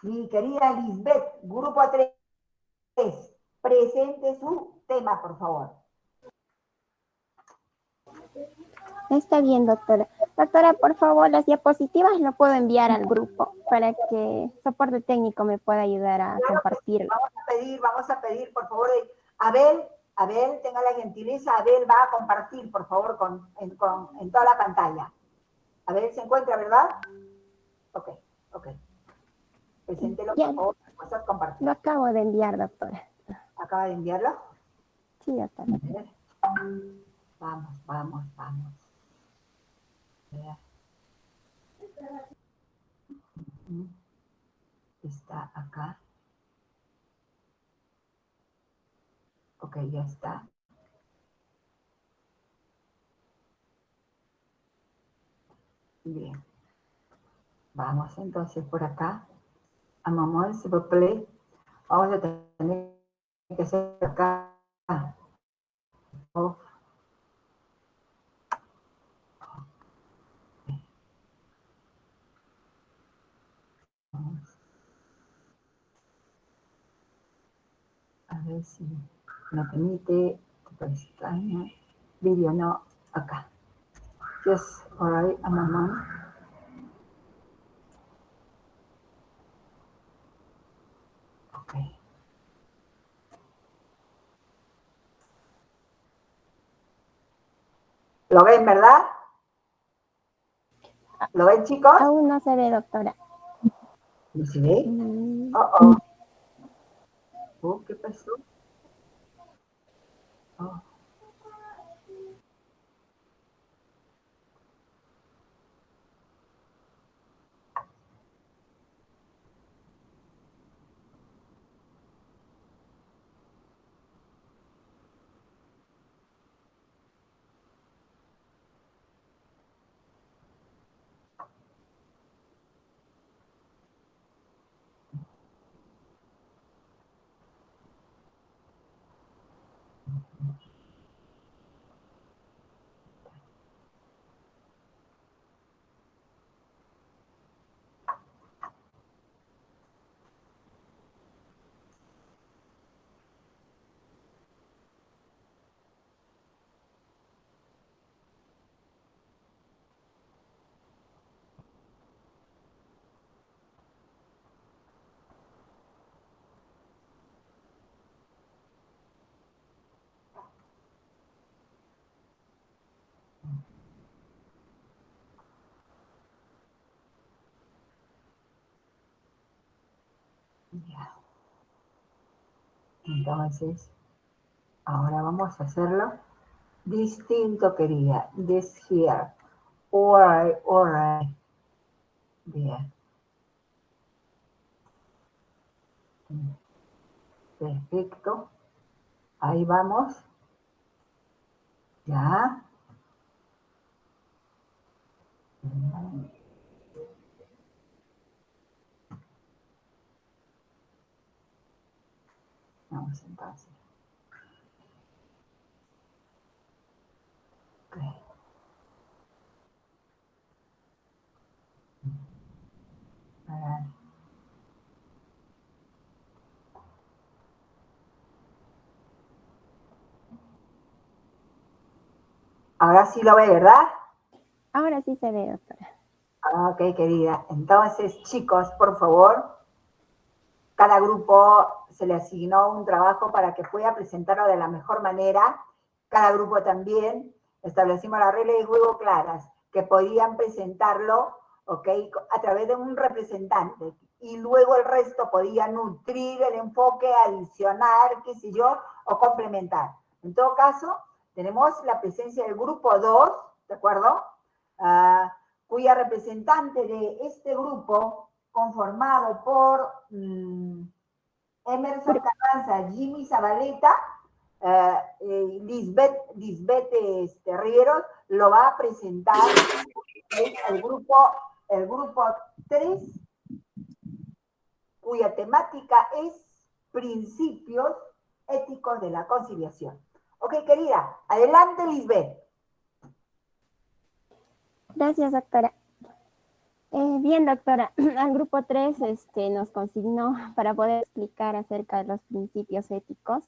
Mi querida Lisbeth, grupo 3, presente su tema, por favor. Está bien, doctora. Doctora, por favor, las diapositivas lo puedo enviar al grupo para que soporte técnico me pueda ayudar a compartirlo. Vamos a pedir, por favor, Abel, tenga la gentileza, Abel va a compartir, por favor, en toda la pantalla. Abel se encuentra, ¿verdad? Ok. Preséntelo, por favor, cosas compartir. Lo acabo de enviar, doctora. ¿Acaba de enviarlo? Sí, doctora. Vamos. Está acá. Ok, ya está. Bien. Vamos entonces por acá. A mamón, s'il vous plaît. Vamos a tener que hacer acá. Oh. A ver si me permite pestaña, vídeo no, acá. Just alright, a moment. Ok. ¿Lo ven, verdad? ¿Lo ven, chicos? Aún no se ve, doctora. ¿No se ve? ¿Qué pasó? Oh. Ya. Entonces, ahora vamos a hacerlo distinto, querida. This here. Alright. Bien. Perfecto. Ahí vamos. Ya. Vamos entonces. Okay. Ahora sí lo ve, ¿verdad? Ahora sí se ve, doctora. Ok, querida. Entonces, chicos, por favor, cada grupo se le asignó un trabajo para que pueda presentarlo de la mejor manera. Cada grupo también establecimos las reglas de juego claras, que podían presentarlo, ¿ok? A través de un representante. Y luego el resto podía nutrir el enfoque, adicionar, qué sé yo, o complementar. En todo caso, tenemos la presencia del grupo 2, ¿de acuerdo? Cuya representante de este grupo, conformado por Emerson Carranza, Jimmy Zabaleta, Lisbeth Rieros, lo va a presentar el grupo 3, cuya temática es principios éticos de la conciliación. Ok, querida, adelante, Lisbeth. Gracias, doctora. Bien, doctora, al grupo 3 nos consignó para poder explicar acerca de los principios éticos.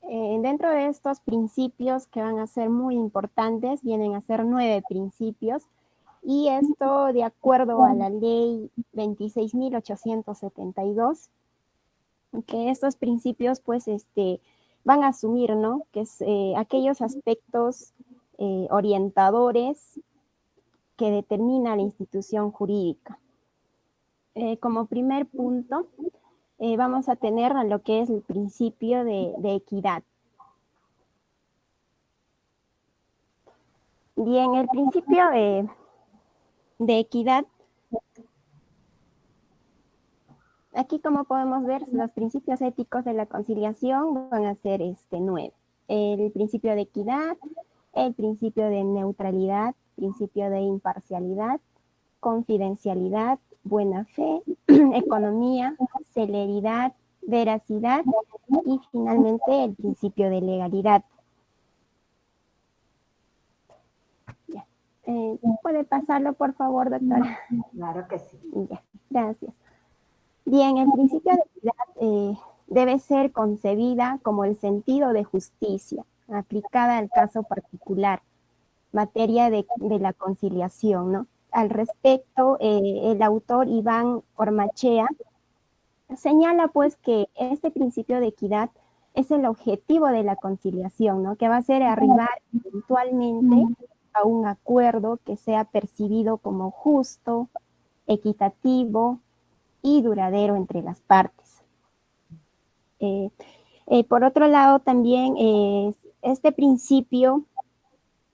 Dentro de estos principios que van a ser muy importantes, vienen a ser 9 principios, y esto de acuerdo a la ley 26.872, que estos principios pues van a asumir, ¿no? Que es aquellos aspectos orientadores que determina la institución jurídica. Como primer punto, vamos a tener lo que es el principio de equidad. Bien, el principio de equidad, aquí como podemos ver, los principios éticos de la conciliación van a ser 9. El principio de equidad, el principio de neutralidad, principio de imparcialidad, confidencialidad, buena fe, economía, celeridad, veracidad y finalmente el principio de legalidad. Ya. ¿Puede pasarlo, por favor, doctora? Claro que sí. Ya, gracias. Bien, el principio de equidad debe ser concebida como el sentido de justicia aplicada al caso particular, materia de la conciliación, ¿no? Al respecto, el autor Iván Ormachea señala pues que este principio de equidad es el objetivo de la conciliación, ¿no? Que va a ser arribar eventualmente a un acuerdo que sea percibido como justo, equitativo y duradero entre las partes. Por otro lado, también este principio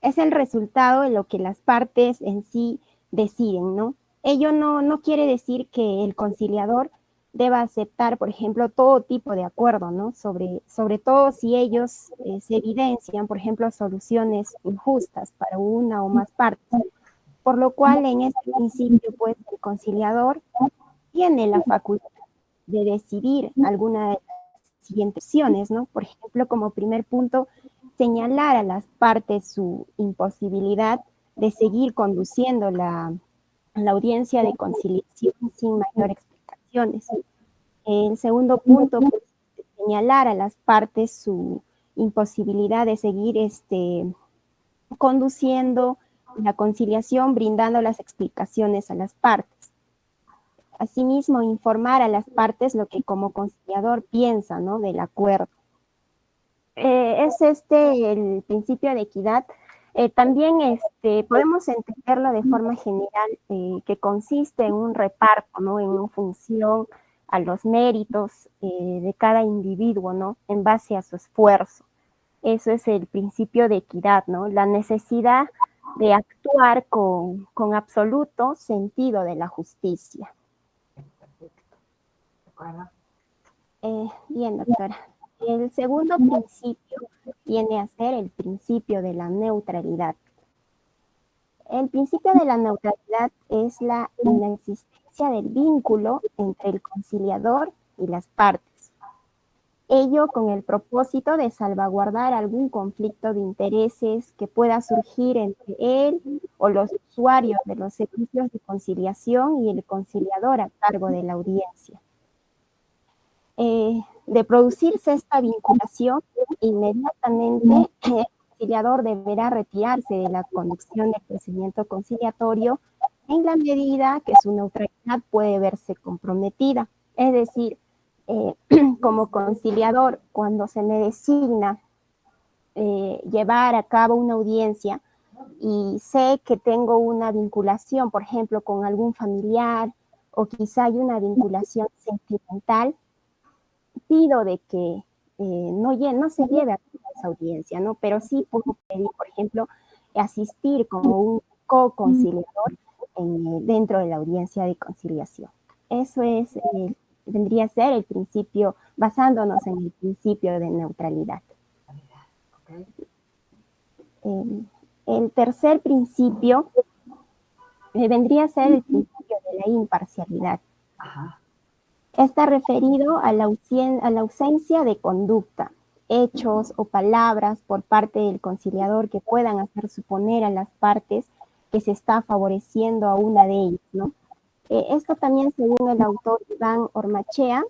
es el resultado de lo que las partes en sí deciden, ¿no? Ello no quiere decir que el conciliador deba aceptar, por ejemplo, todo tipo de acuerdo, ¿no? Sobre todo si ellos se evidencian, por ejemplo, soluciones injustas para una o más partes. Por lo cual, en este principio, pues, el conciliador tiene la facultad de decidir alguna de las siguientes opciones, ¿no? Por ejemplo, como primer punto, señalar a las partes su imposibilidad de seguir conduciendo la audiencia de conciliación sin mayor explicaciones. El segundo punto, pues, señalar a las partes su imposibilidad de seguir conduciendo la conciliación, brindando las explicaciones a las partes. Asimismo, informar a las partes lo que como conciliador piensa, ¿no? Del acuerdo. Es el principio de equidad. También podemos entenderlo de forma general, que consiste en un reparto, ¿no? En una función a los méritos de cada individuo, ¿no? En base a su esfuerzo. Eso es el principio de equidad, ¿no? La necesidad de actuar con absoluto sentido de la justicia. Bueno. Bien, doctora. El segundo principio viene a ser el principio de la neutralidad. El principio de la neutralidad es la inexistencia del vínculo entre el conciliador y las partes. Ello con el propósito de salvaguardar algún conflicto de intereses que pueda surgir entre él o los usuarios de los servicios de conciliación y el conciliador a cargo de la audiencia. De producirse esta vinculación, inmediatamente el conciliador deberá retirarse de la conducción del procedimiento conciliatorio en la medida que su neutralidad puede verse comprometida. Es decir, como conciliador, cuando se me designa llevar a cabo una audiencia y sé que tengo una vinculación, por ejemplo, con algún familiar o quizá hay una vinculación sentimental, pido de que no se lleve a cabo esa audiencia, ¿no? Pero sí puedo pedir, por ejemplo, asistir como un co-conciliador dentro de la audiencia de conciliación. Eso vendría a ser el principio, basándonos en el principio de neutralidad. El tercer principio vendría a ser el principio de la imparcialidad. Ajá. Está referido a la ausencia de conducta, hechos o palabras por parte del conciliador que puedan hacer suponer a las partes que se está favoreciendo a una de ellas, ¿no? Esto también, según el autor Iván Ormachea,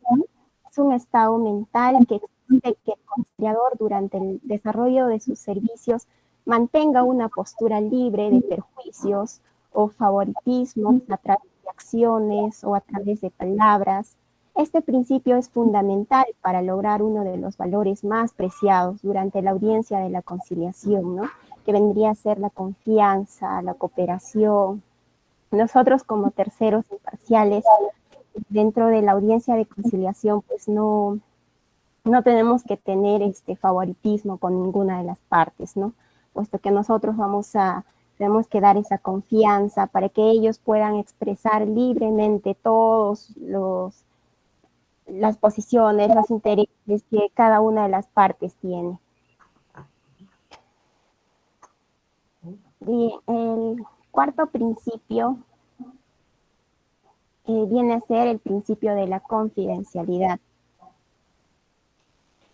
es un estado mental que exige que el conciliador durante el desarrollo de sus servicios mantenga una postura libre de perjuicios o favoritismos a través de acciones o a través de palabras. Este principio es fundamental para lograr uno de los valores más preciados durante la audiencia de la conciliación, ¿no? Que vendría a ser la confianza, la cooperación. Nosotros como terceros imparciales, dentro de la audiencia de conciliación, pues no tenemos que tener favoritismo con ninguna de las partes, ¿no? Puesto que nosotros tenemos que dar esa confianza para que ellos puedan expresar libremente todos las posiciones, los intereses que cada una de las partes tiene. Y el cuarto principio viene a ser el principio de la confidencialidad.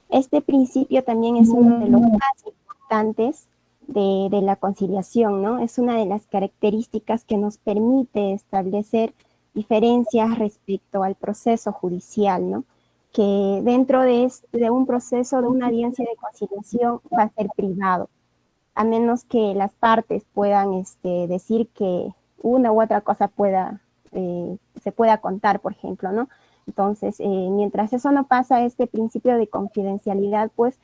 Este principio también es uno de los más importantes de la conciliación, ¿no? Es una de las características que nos permite establecer diferencias respecto al proceso judicial, ¿no? Que dentro de un proceso, de una audiencia de conciliación, va a ser privado, a menos que las partes puedan decir que una u otra cosa se pueda contar, por ejemplo, ¿no? Entonces, mientras eso no pasa, este principio de confidencialidad, pues,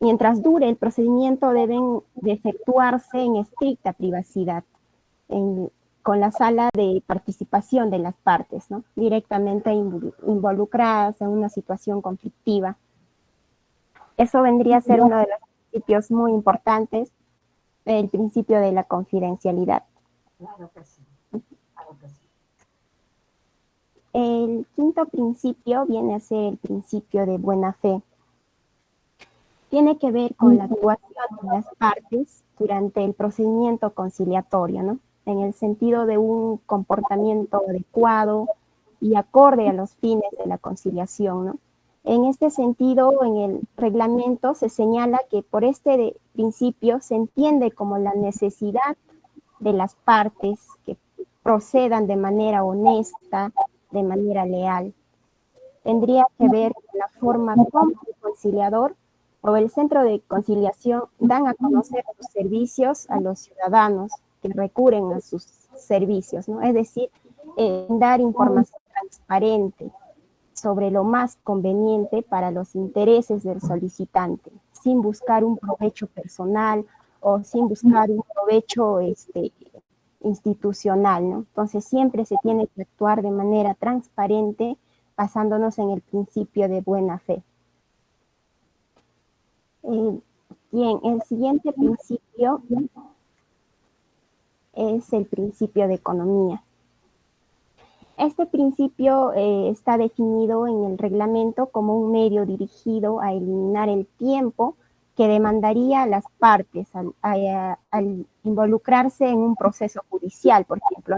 mientras dure el procedimiento, deben de efectuarse en estricta privacidad, con la sala de participación de las partes, ¿no? Directamente involucradas en una situación conflictiva. Eso vendría a ser uno de los principios muy importantes, el principio de la confidencialidad. Claro que sí. Claro que sí. El quinto principio viene a ser el principio de buena fe. Tiene que ver con la actuación de las partes durante el procedimiento conciliatorio, ¿no? En el sentido de un comportamiento adecuado y acorde a los fines de la conciliación, ¿no? En este sentido, en el reglamento se señala que por este principio se entiende como la necesidad de las partes que procedan de manera honesta, de manera leal. Tendría que ver con la forma como el conciliador o el centro de conciliación dan a conocer sus servicios a los ciudadanos que recurren a sus servicios, ¿no? Es decir, dar información transparente sobre lo más conveniente para los intereses del solicitante, sin buscar un provecho personal o sin buscar un provecho institucional, ¿no? Entonces siempre se tiene que actuar de manera transparente, basándonos en el principio de buena fe. Bien, el siguiente principio es el principio de economía. Este principio está definido en el reglamento como un medio dirigido a eliminar el tiempo que demandaría a las partes al involucrarse en un proceso judicial, por ejemplo,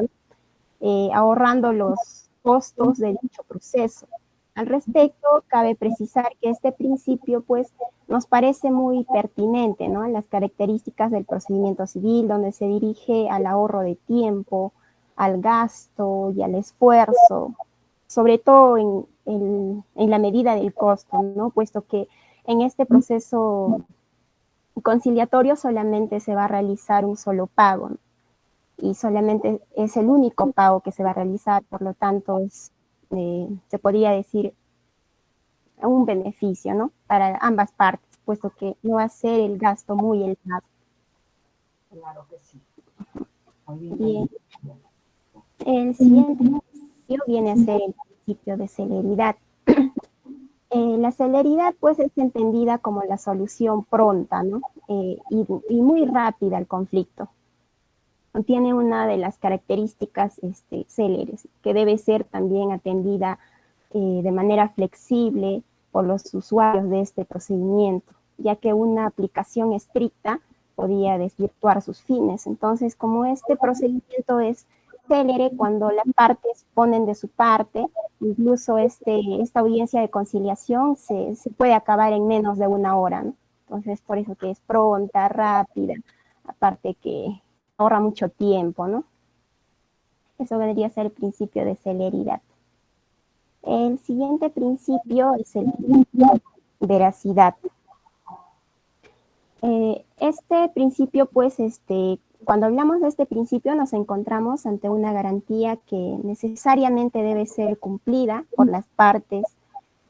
ahorrando los costos de dicho proceso. Al respecto, cabe precisar que este principio, pues, nos parece muy pertinente, ¿no? Las características del procedimiento civil, donde se dirige al ahorro de tiempo, al gasto y al esfuerzo, sobre todo en la medida del costo, ¿no? Puesto que en este proceso conciliatorio solamente se va a realizar un solo pago, ¿no? Y solamente es el único pago que se va a realizar, por lo tanto se podría decir un beneficio, ¿no? Para ambas partes, puesto que no va a ser el gasto muy elevado. Claro que sí. Muy bien. Bien. El siguiente principio viene a ser el principio de celeridad. La celeridad, pues, es entendida como la solución pronta, ¿no? Y muy rápida al conflicto. Tiene una de las características céleres, que debe ser también atendida de manera flexible por los usuarios de este procedimiento, ya que una aplicación estricta podía desvirtuar sus fines. Entonces, como este procedimiento es célere, cuando las partes ponen de su parte, incluso esta audiencia de conciliación se puede acabar en menos de una hora, ¿no? Entonces, por eso que es pronta, rápida, aparte que ahorra mucho tiempo, ¿no? Eso vendría a ser el principio de celeridad. El siguiente principio es el principio de veracidad. Este principio, pues, cuando hablamos de este principio nos encontramos ante una garantía que necesariamente debe ser cumplida por las partes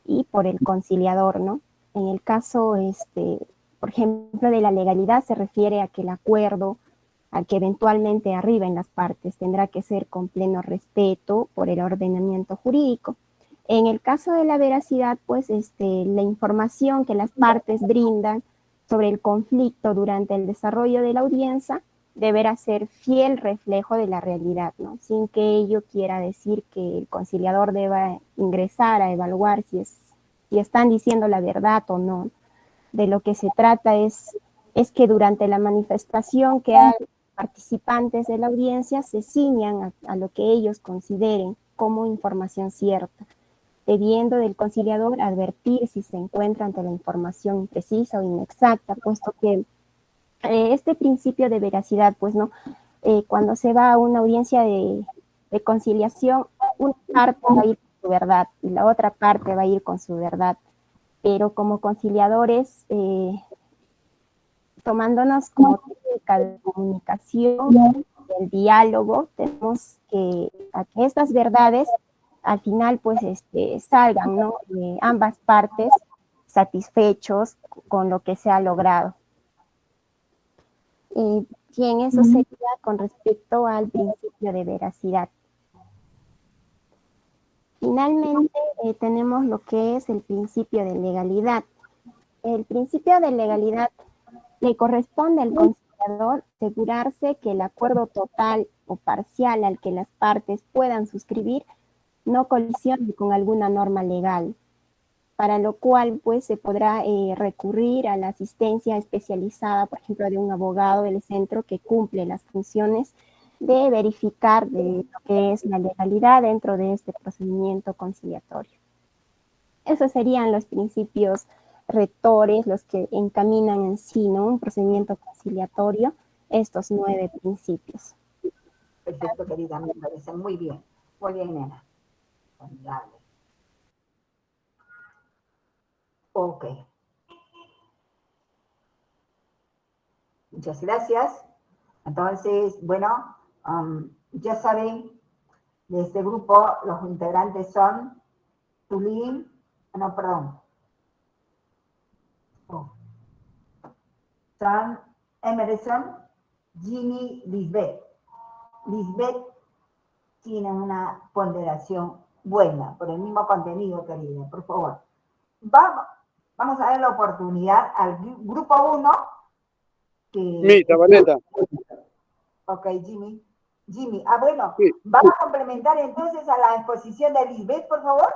y por el conciliador, ¿no? En el caso, por ejemplo, de la legalidad se refiere a que el acuerdo al que eventualmente arriben las partes tendrá que ser con pleno respeto por el ordenamiento jurídico. En el caso de la veracidad, pues la información que las partes brindan sobre el conflicto durante el desarrollo de la audiencia deberá ser fiel reflejo de la realidad, ¿no? Sin que ello quiera decir que el conciliador deba ingresar a evaluar si están diciendo la verdad o no. De lo que se trata es que durante la manifestación que hagan participantes de la audiencia se ciñan a lo que ellos consideren como información cierta, debiendo del conciliador advertir si se encuentra ante la información imprecisa o inexacta, puesto que este principio de veracidad, pues no, cuando se va a una audiencia de conciliación, una parte va a ir con su verdad y la otra parte va a ir con su verdad, pero como conciliadores, tomándonos como técnica de comunicación, del diálogo, tenemos a que estas verdades al final pues salgan, ¿no? Ambas partes satisfechos con lo que se ha logrado. Bien, eso sería con respecto al principio de veracidad. Finalmente tenemos lo que es el principio de legalidad. El principio de legalidad le corresponde al conciliador asegurarse que el acuerdo total o parcial al que las partes puedan suscribir no colisione con alguna norma legal, para lo cual pues se podrá recurrir a la asistencia especializada, por ejemplo, de un abogado del centro que cumple las funciones de verificar de lo que es la legalidad dentro de este procedimiento conciliatorio. Esos serían los principios rectores, los que encaminan en sí, ¿no? Un procedimiento conciliatorio, estos 9 principios. Perfecto, querida, me parece muy bien. Muy bien, nena. Dale. Ok. Muchas gracias. Entonces, bueno, ya saben, de este grupo los integrantes son Tulín, no, perdón. Son Emerson, Ginny, Lisbeth. Lisbeth tiene una ponderación buena, por el mismo contenido, querida, por favor. Vamos a dar la oportunidad al grupo 1. Mita, Vaneta. Ok, Jimmy. Bueno, Sí. ¿vamos a complementar entonces a la exposición de Lisbeth, por favor?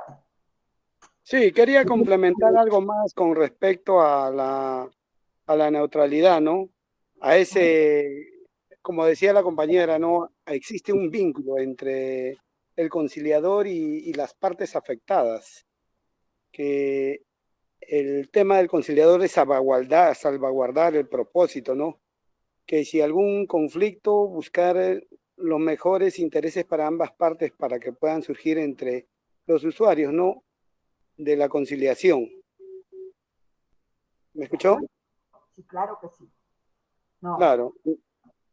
Sí, quería complementar algo más con respecto a la neutralidad, ¿no? A ese, como decía la compañera, ¿no? Existe un vínculo entre el conciliador y las partes afectadas, que el tema del conciliador es salvaguardar el propósito, ¿no? Que si algún conflicto, buscar los mejores intereses para ambas partes para que puedan surgir entre los usuarios, ¿no? De la conciliación. ¿Me escuchó? Sí, claro que sí. No. Claro.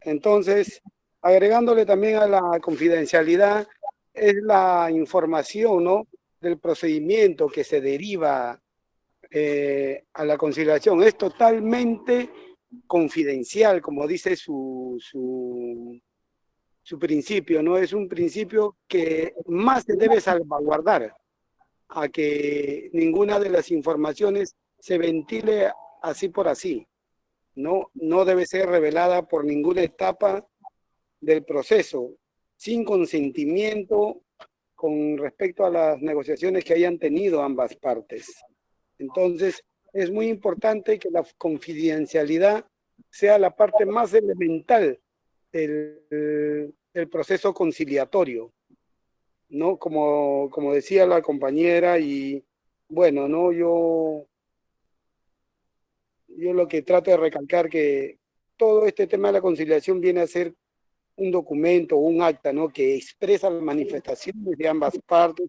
Entonces, agregándole también a la confidencialidad, es la información, ¿no? Del procedimiento que se deriva a la conciliación. Es totalmente confidencial, como dice su principio, ¿no? Es un principio que más se debe salvaguardar a que ninguna de las informaciones se ventile así por así. No debe ser revelada por ninguna etapa del proceso, sin consentimiento con respecto a las negociaciones que hayan tenido ambas partes. Entonces, es muy importante que la confidencialidad sea la parte más elemental del proceso conciliatorio, ¿no? Como decía la compañera, y bueno, ¿no? Yo lo que trato de recalcar que todo este tema de la conciliación viene a ser un documento o un acta, ¿no? Que expresa las manifestaciones de ambas partes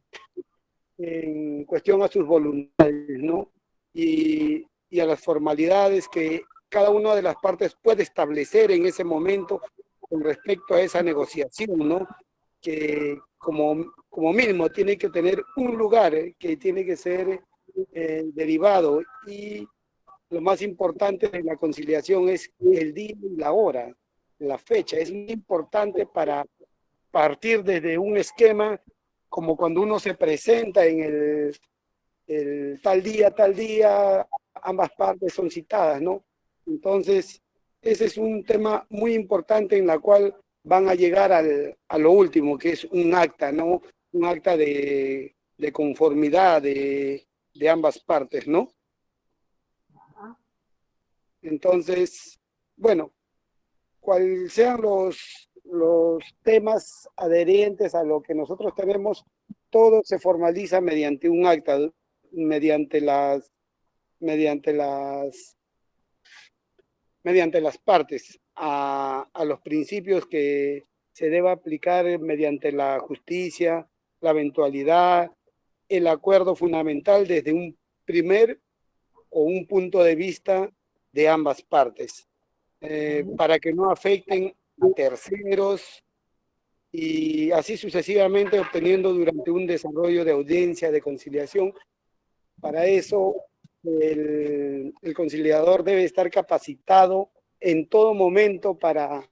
en cuestión a sus voluntades, ¿no? Y a las formalidades que cada una de las partes puede establecer en ese momento con respecto a esa negociación, ¿no? Que como mínimo tiene que tener un lugar que tiene que ser derivado, y lo más importante de la conciliación es el día y la hora, la fecha. Es muy importante para partir desde un esquema como cuando uno se presenta en el tal día, ambas partes son citadas, ¿no? Entonces, ese es un tema muy importante en la cual van a llegar a lo último, que es un acta, ¿no? Un acta de conformidad de ambas partes, ¿no? Entonces, bueno, cuáles sean los temas adherentes a lo que nosotros tenemos, todo se formaliza mediante un acta, mediante las, mediante las, mediante las partes, a los principios que se deba aplicar mediante la justicia, la eventualidad, el acuerdo fundamental desde un primer o un punto de vista de ambas partes, para que no afecten a terceros y así sucesivamente, obteniendo durante un desarrollo de audiencia, de conciliación. Para eso, el conciliador debe estar capacitado en todo momento para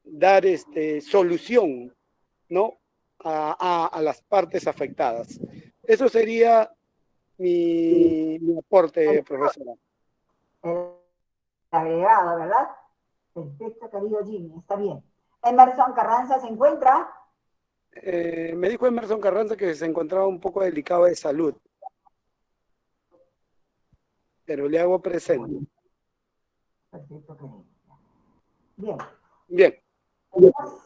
dar solución, ¿no? A las partes afectadas. Eso sería mi aporte, profesora. El agregado, ¿verdad? Perfecto, querido Jimmy, está bien. Emerson Carranza se encuentra. Me dijo Emerson Carranza que se encontraba un poco delicado de salud, pero le hago presente. Perfecto, querido. Bien. Bien.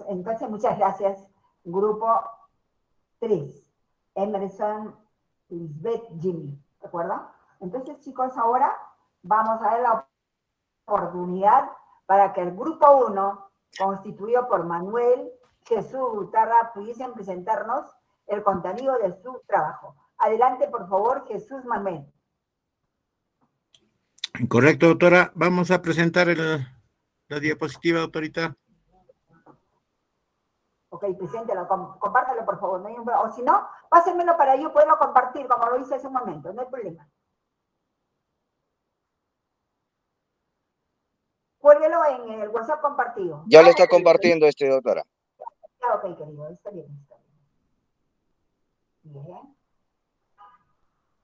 Entonces, muchas gracias. Grupo 3. Emerson, Lisbeth, Jimmy. ¿De acuerdo? Entonces, chicos, ahora vamos a ver la oportunidad para que el grupo 1, constituido por Manuel, Jesús Gutarra, pudiesen presentarnos el contenido de su trabajo. Adelante, por favor, Jesús Manuel. Correcto, doctora. Vamos a presentar la diapositiva, doctorita. Ok, preséntelo, compártelo, por favor. No hay un problema. O si no, pásenmelo para yo poderlo compartir, como lo hice hace un momento. No hay problema. Cuélguelo en el WhatsApp compartido. Ya lo está compartiendo doctora. Ah, ok, querido. Está bien, está bien. Bien.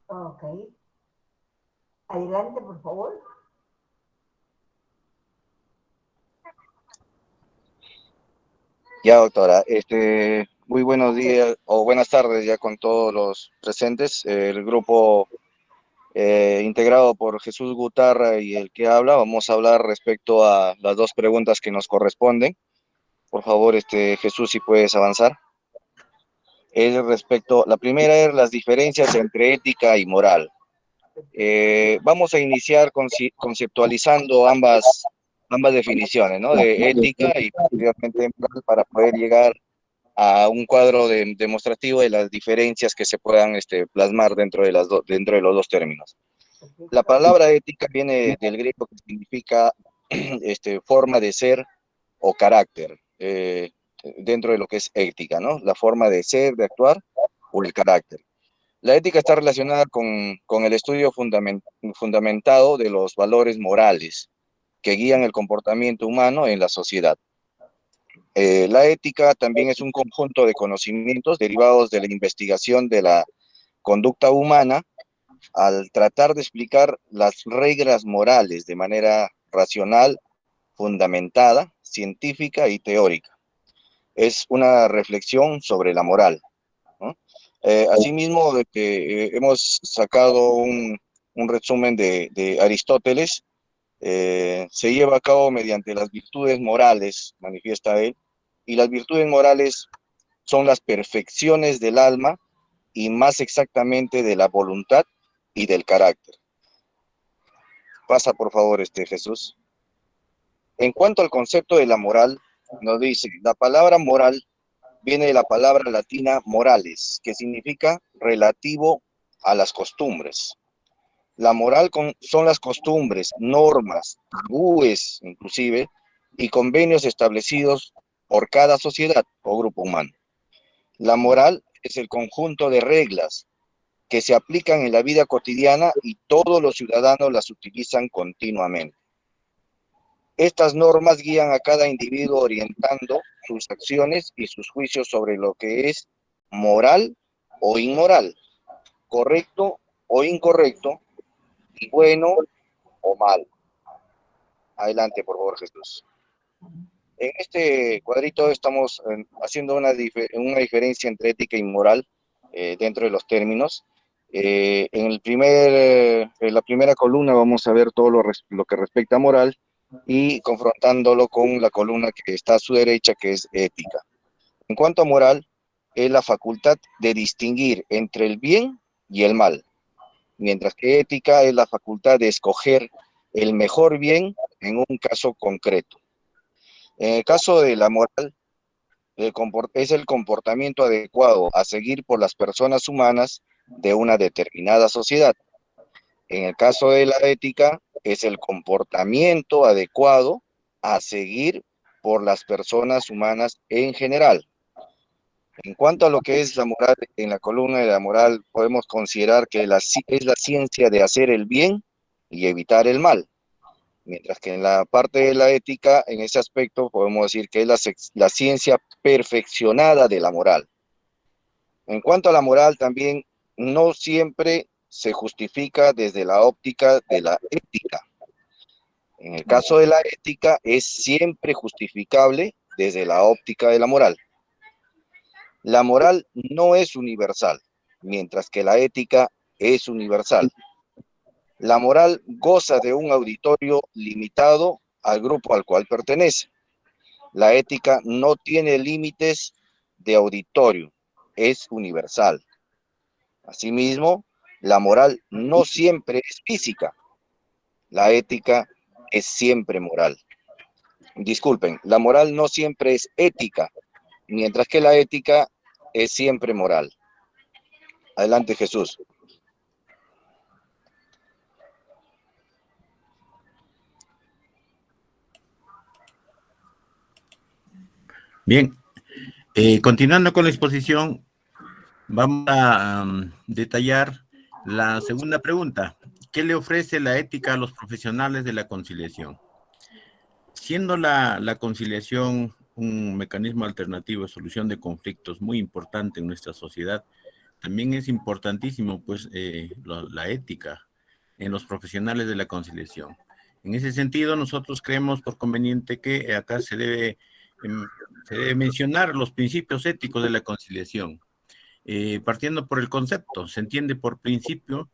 Ok. Adelante, por favor. Ya, doctora, muy buenos días o buenas tardes ya con todos los presentes. El grupo integrado por Jesús Gutarra y el que habla, vamos a hablar respecto a las dos preguntas que nos corresponden. Por favor, Jesús, si puedes avanzar. Es respecto, la primera es las diferencias entre ética y moral. Vamos a iniciar conceptualizando ambas definiciones, ¿no? De ética y posteriormente moral, para poder llegar a un cuadro demostrativo de las diferencias que se puedan plasmar dentro de los dos términos. La palabra ética viene del griego, que significa forma de ser o carácter, dentro de lo que es ética, ¿no? La forma de ser, de actuar o el carácter. La ética está relacionada con el estudio fundamentado de los valores morales que guían el comportamiento humano en la sociedad. La ética también es un conjunto de conocimientos derivados de la investigación de la conducta humana al tratar de explicar las reglas morales de manera racional, fundamentada, científica y teórica. Es una reflexión sobre la moral, ¿no? Asimismo, de que hemos sacado un resumen de Aristóteles, se lleva a cabo mediante las virtudes morales, manifiesta él, y las virtudes morales son las perfecciones del alma y más exactamente de la voluntad y del carácter. Pasa, por favor, Jesús. En cuanto al concepto de la moral, nos dice, la palabra moral viene de la palabra latina morales, que significa relativo a las costumbres. La moral son las costumbres, normas, tabúes inclusive, y convenios establecidos por cada sociedad o grupo humano. La moral es el conjunto de reglas que se aplican en la vida cotidiana y todos los ciudadanos las utilizan continuamente. Estas normas guían a cada individuo orientando sus acciones y sus juicios sobre lo que es moral o inmoral, correcto o incorrecto, y bueno o mal. Adelante, por favor, Jesús. En este cuadrito estamos haciendo una diferencia entre ética y moral dentro de los términos. En la primera columna vamos a ver todo lo que respecta a moral y confrontándolo con la columna que está a su derecha, que es ética. En cuanto a moral, es la facultad de distinguir entre el bien y el mal, mientras que ética es la facultad de escoger el mejor bien en un caso concreto. En el caso de la moral, es el comportamiento adecuado a seguir por las personas humanas de una determinada sociedad. En el caso de la ética, es el comportamiento adecuado a seguir por las personas humanas en general. En cuanto a lo que es la moral, en la columna de la moral podemos considerar que es la ciencia de hacer el bien y evitar el mal. Mientras que en la parte de la ética, en ese aspecto, podemos decir que es la ciencia perfeccionada de la moral. En cuanto a la moral, también no siempre se justifica desde la óptica de la ética. En el caso de la ética, es siempre justificable desde la óptica de la moral. La moral no es universal, mientras que la ética es universal. La moral goza de un auditorio limitado al grupo al cual pertenece. La ética no tiene límites de auditorio, es universal. Asimismo, la moral no siempre es física. La ética es siempre moral. Disculpen, la moral no siempre es ética, mientras que la ética es siempre moral. Adelante, Jesús. Bien, continuando con la exposición, vamos a detallar la segunda pregunta. ¿Qué le ofrece la ética a los profesionales de la conciliación? Siendo la conciliación un mecanismo alternativo de solución de conflictos muy importante en nuestra sociedad, también es importantísimo pues la ética en los profesionales de la conciliación. En ese sentido, nosotros creemos por conveniente que acá se debe mencionar los principios éticos de la conciliación. Partiendo por el concepto, se entiende por principio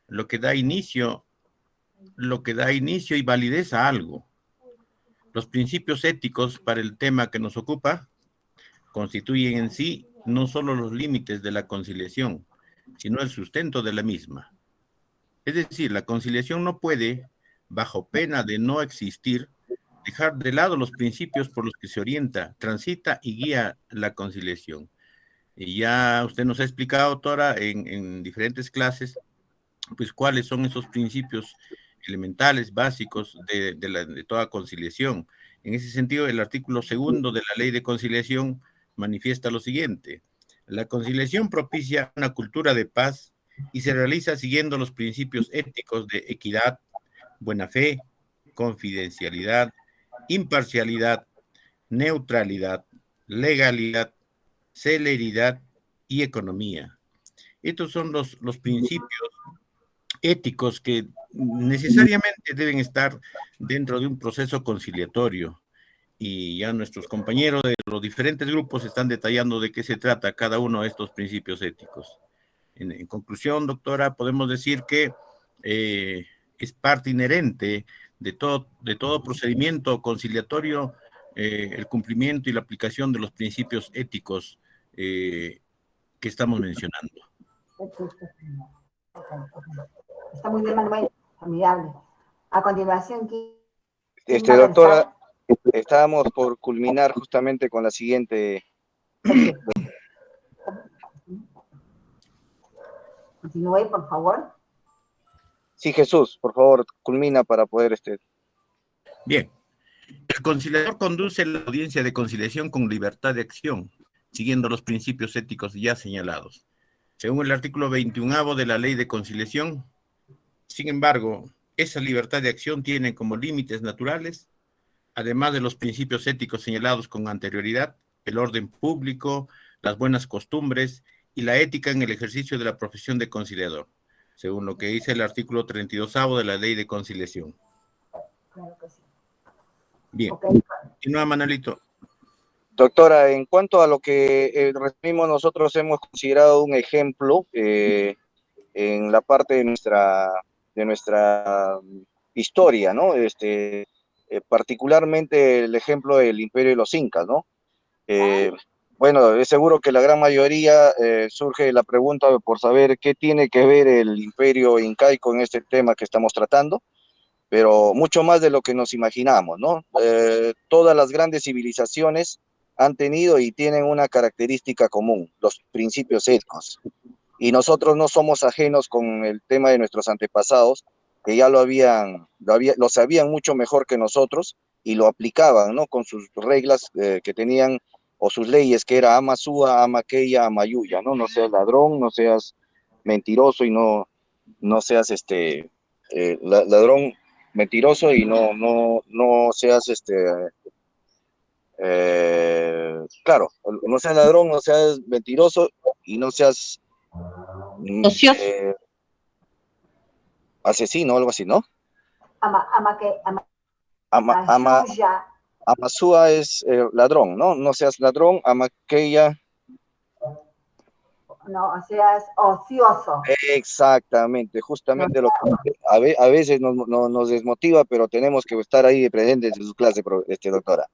lo que da inicio y validez a algo. Los principios éticos para el tema que nos ocupa constituyen en sí no solo los límites de la conciliación, sino el sustento de la misma. Es decir, la conciliación no puede, bajo pena de no existir, dejar de lado los principios por los que se orienta, transita y guía la conciliación. Y ya usted nos ha explicado, doctora, en diferentes clases, pues cuáles son esos principios elementales, básicos de toda conciliación. En ese sentido, el artículo 2 de la Ley de Conciliación manifiesta lo siguiente: la conciliación propicia una cultura de paz y se realiza siguiendo los principios éticos de equidad, buena fe, confidencialidad, imparcialidad, neutralidad, legalidad, celeridad y economía. Estos son los principios éticos que necesariamente deben estar dentro de un proceso conciliatorio. Y ya nuestros compañeros de los diferentes grupos están detallando de qué se trata cada uno de estos principios éticos. En conclusión, doctora, podemos decir que es parte inherente de todo procedimiento conciliatorio el cumplimiento y la aplicación de los principios éticos que estamos mencionando. Está muy bien, Manuel, formidable. A continuación, Doctora, estábamos por culminar justamente con la siguiente. Continúe, por favor. Sí, Jesús, por favor, culmina para poder Bien. El conciliador conduce la audiencia de conciliación con libertad de acción, siguiendo los principios éticos ya señalados. Según el artículo 21º de la Ley de Conciliación, sin embargo, esa libertad de acción tiene como límites naturales, además de los principios éticos señalados con anterioridad, el orden público, las buenas costumbres y la ética en el ejercicio de la profesión de conciliador, según lo que dice el artículo 32º de la Ley de Conciliación. Claro que sí. Bien, Okay. Continúa, Manolito. Doctora, en cuanto a lo que recibimos, nosotros hemos considerado un ejemplo en la parte de nuestra historia, ¿no? Particularmente el ejemplo del Imperio de los Incas, ¿no? Bueno, es seguro que la gran mayoría surge la pregunta por saber qué tiene que ver el Imperio incaico en este tema que estamos tratando, pero mucho más de lo que nos imaginamos, ¿no? Todas las grandes civilizaciones han tenido y tienen una característica común, los principios éticos. Y nosotros no somos ajenos con el tema de nuestros antepasados, que ya lo sabían mucho mejor que nosotros y lo aplicaban, ¿no? Con sus reglas que tenían, o sus leyes, que era ama sua, ama aquella, ama yuya, ¿no? No seas ladrón, no seas mentiroso y no seas ladrón, mentiroso y no seas claro, no seas ladrón, no seas mentiroso y no seas asesino o algo así, ¿no? Amayuya. Amasúa es ladrón, ¿no? No seas ladrón, ama aquella. No, seas ocioso. Exactamente, justamente lo que a veces nos desmotiva, pero tenemos que estar ahí presentes en su clase, doctora.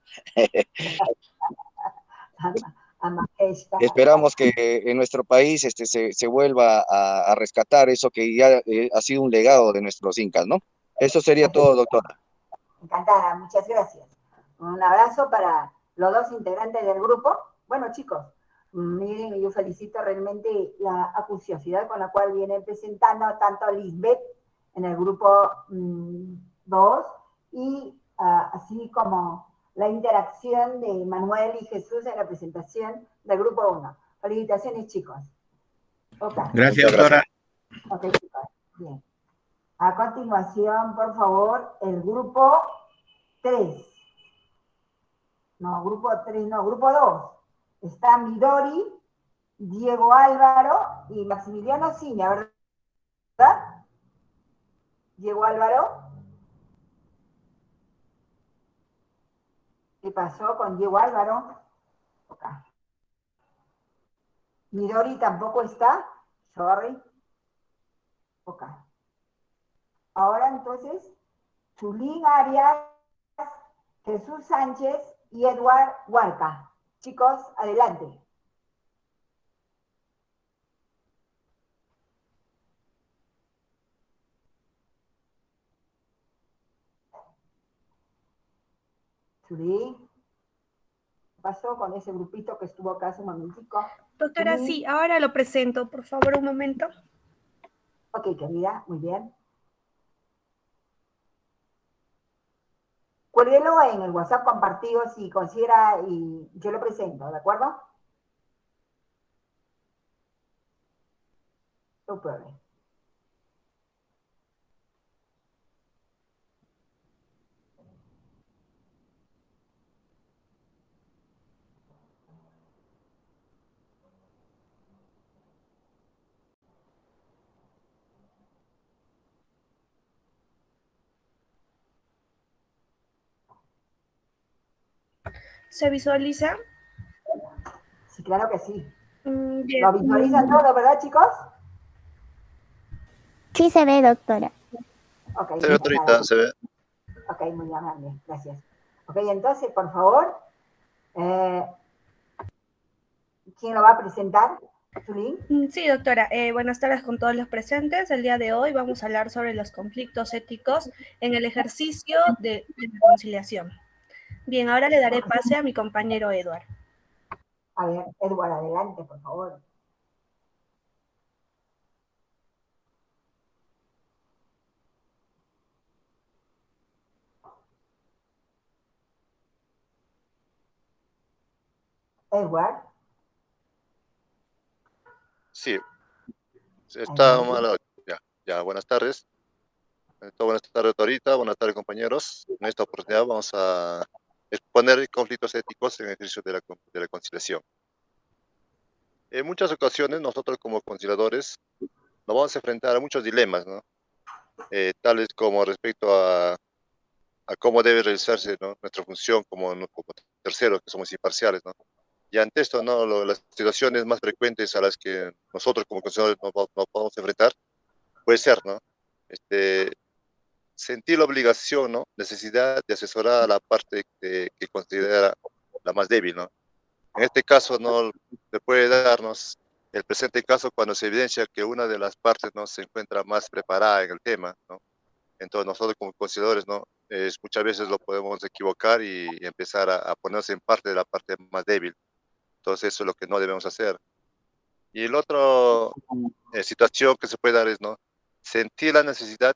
Esperamos que en nuestro país se vuelva a rescatar eso que ya ha sido un legado de nuestros incas, ¿no? Eso sería todo, doctora. Encantada, muchas gracias. Un abrazo para los dos integrantes del grupo. Bueno, chicos, miren, yo felicito realmente la acuciosidad con la cual viene presentando tanto Lisbeth en el grupo 2 y así como la interacción de Manuel y Jesús en la presentación del grupo 1. Felicitaciones, chicos. Okay. Gracias, doctora. Ok, chicos. Bien. A continuación, por favor, el grupo 3. No, grupo 3, no, grupo 2. Está Midori, Diego Álvaro y Maximiliano Ciña, ¿verdad? Diego Álvaro. ¿Qué pasó con Diego Álvaro? Okay. Midori tampoco está. Sorry. Ok. Ahora entonces, Chulín Arias, Jesús Sánchez y Edward Huarca. Chicos, adelante. Chulín. ¿Qué pasó con ese grupito que estuvo acá hace un momentico? Doctora, Chulín. sí, ahora lo presento, por favor, un momento. Ok, querida, muy bien. Cuélguelo en el WhatsApp compartido si considera y yo lo presento, ¿de acuerdo? No problem. ¿Se visualiza? Sí, claro que sí. Bien. ¿Lo visualizan todo, verdad, chicos? Sí se ve, doctora. Ok, Se ve, doctorita, se ve. Ok, muy amable, gracias. Ok, entonces, por favor, ¿quién lo va a presentar? ¿Tulín? Sí, doctora. Buenas tardes con todos los presentes. El día de hoy vamos a hablar sobre los conflictos éticos en el ejercicio de la conciliación. Bien, ahora le daré pase a mi compañero Edward. A ver, Edward, adelante, por favor. Edward, Sí, está adelante. mal. Ya, buenas tardes. Buenas tardes, Torita. Buenas tardes, compañeros. En esta oportunidad vamos a exponer conflictos éticos en el ejercicio de la conciliación. En muchas ocasiones, nosotros como conciliadores nos vamos a enfrentar a muchos dilemas, ¿no? Tales como respecto a cómo debe realizarse, ¿no?, nuestra función como terceros, que somos imparciales, ¿no? Y ante esto, ¿no?, las situaciones más frecuentes a las que nosotros como conciliadores nos podemos enfrentar puede ser, ¿no?, este, sentir la obligación, ¿no?, necesidad de asesorar a la parte que considera la más débil, ¿no? En este caso, ¿no?, se puede darnos el presente caso cuando se evidencia que una de las partes no se encuentra más preparada en el tema, ¿no? Entonces nosotros como consideradores, ¿no?, muchas veces lo podemos equivocar y empezar a ponernos en parte de la parte más débil. Entonces eso es lo que no debemos hacer. Y la otra situación que se puede dar es, ¿no?, sentir la necesidad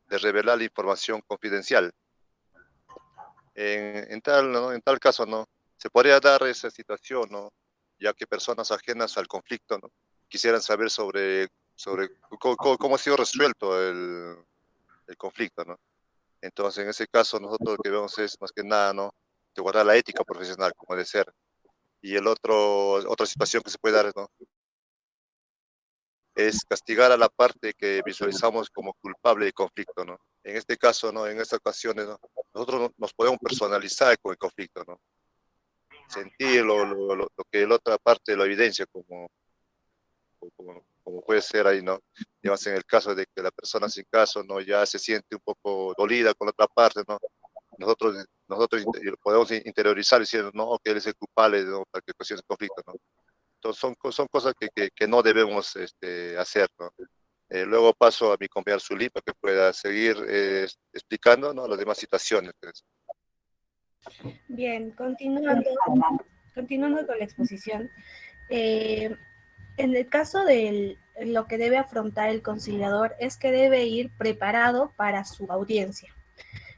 de revelar la información confidencial. ¿No?, en tal caso, ¿no?, se podría dar esa situación, ¿no?, ya que personas ajenas al conflicto, ¿no?, quisieran saber sobre cómo ha sido resuelto el conflicto, ¿no? Entonces, en ese caso, nosotros lo que vemos es, más que nada, ¿no?, de guardar la ética profesional, como debe ser. Y otra situación que se puede dar, ¿no?, es castigar a la parte que visualizamos como culpable de conflicto, ¿no? En este caso, ¿no?, en estas ocasiones, ¿no?, nosotros nos podemos personalizar con el conflicto, ¿no? Sentir lo que la otra parte lo evidencia como puede ser ahí, ¿no? Digamos, en el caso de que la persona sin caso, ¿no?, ya se siente un poco dolida con la otra parte, ¿no? Nosotros podemos interiorizar diciendo, no, que él es el culpable, ¿no?, para que ocasione el conflicto, ¿no? Entonces son cosas que no debemos hacer, ¿no? Luego paso a mi compañero Zulí para que pueda seguir explicando, ¿no?, las demás situaciones. Pues. Bien, Adelante. continuando con la exposición. En el caso de lo que debe afrontar el conciliador es que debe ir preparado para su audiencia.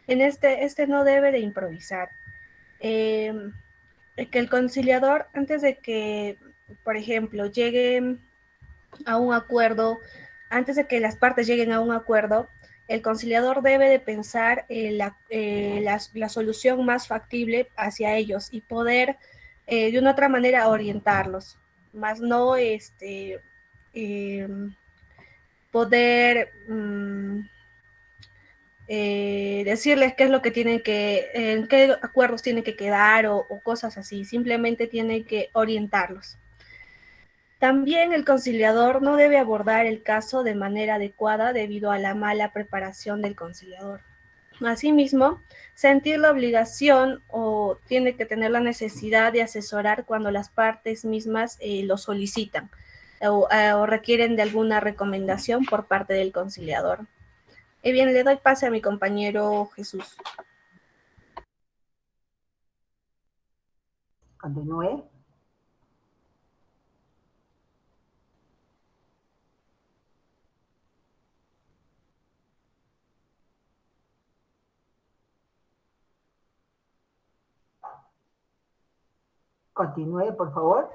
En este no debe de improvisar. Que el conciliador, antes de que, por ejemplo, llegue a un acuerdo, antes de que las partes lleguen a un acuerdo, el conciliador debe de pensar la solución más factible hacia ellos y poder de una otra manera orientarlos, más no poder decirles qué es lo que tienen en qué acuerdos tienen que quedar o cosas así, simplemente tiene que orientarlos. También el conciliador no debe abordar el caso de manera adecuada debido a la mala preparación del conciliador. Asimismo, sentir la obligación o tiene que tener la necesidad de asesorar cuando las partes mismas lo solicitan o requieren de alguna recomendación por parte del conciliador. Bien, le doy pase a mi compañero Jesús. Continúe. Continúe, por favor.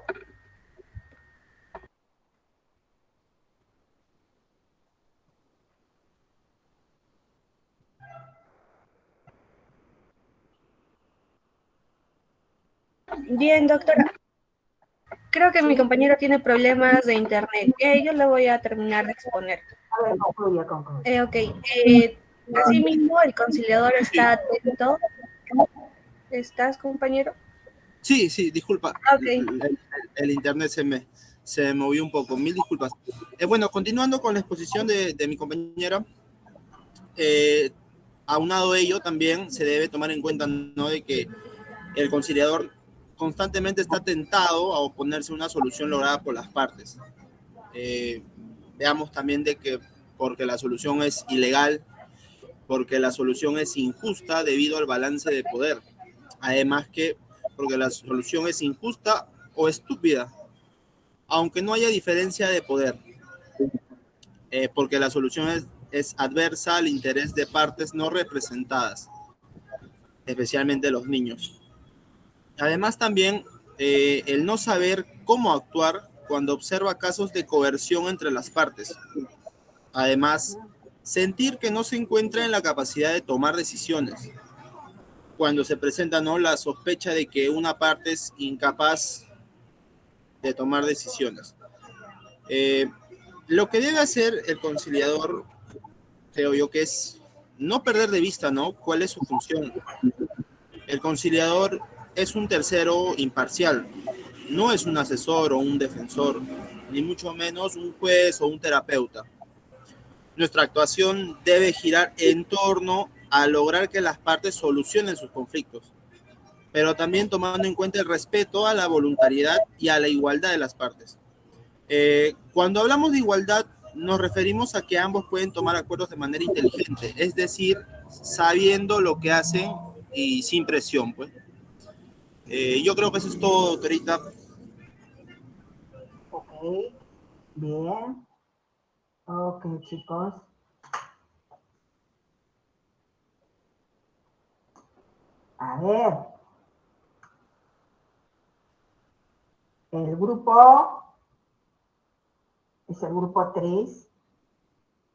Bien, doctora. Creo que mi Sí. compañero tiene problemas de internet. Yo le voy a terminar de exponer. A ver, concluya, concluya. Ok. Asimismo, el conciliador está atento. ¿Estás, compañero? Sí, disculpa. Ok. El internet se movió un poco. Mil disculpas. Bueno, continuando con la exposición de mi compañera, aunado a ello, también se debe tomar en cuenta, ¿no?, de que el conciliador constantemente está tentado a oponerse a una solución lograda por las partes. Veamos también de que porque la solución es ilegal, porque la solución es injusta debido al balance de poder. Además que porque la solución es injusta o estúpida, aunque no haya diferencia de poder, porque la solución es adversa al interés de partes no representadas, especialmente los niños. Además también el no saber cómo actuar cuando observa casos de coerción entre las partes. Además, sentir que no se encuentra en la capacidad de tomar decisiones. Cuando se presenta, ¿no?, la sospecha de que una parte es incapaz de tomar decisiones. Lo que debe hacer el conciliador, creo yo, que es no perder de vista, ¿no?, cuál es su función. El conciliador es un tercero imparcial, no es un asesor o un defensor, ni mucho menos un juez o un terapeuta. Nuestra actuación debe girar en torno a lograr que las partes solucionen sus conflictos, pero también tomando en cuenta el respeto a la voluntariedad y a la igualdad de las partes. Cuando hablamos de igualdad, nos referimos a que ambos pueden tomar acuerdos de manera inteligente, es decir, sabiendo lo que hacen y sin presión, pues. Yo creo que eso es todo, doctorita. Ok, bien. Ok, chicos. A ver. El grupo es el grupo 3,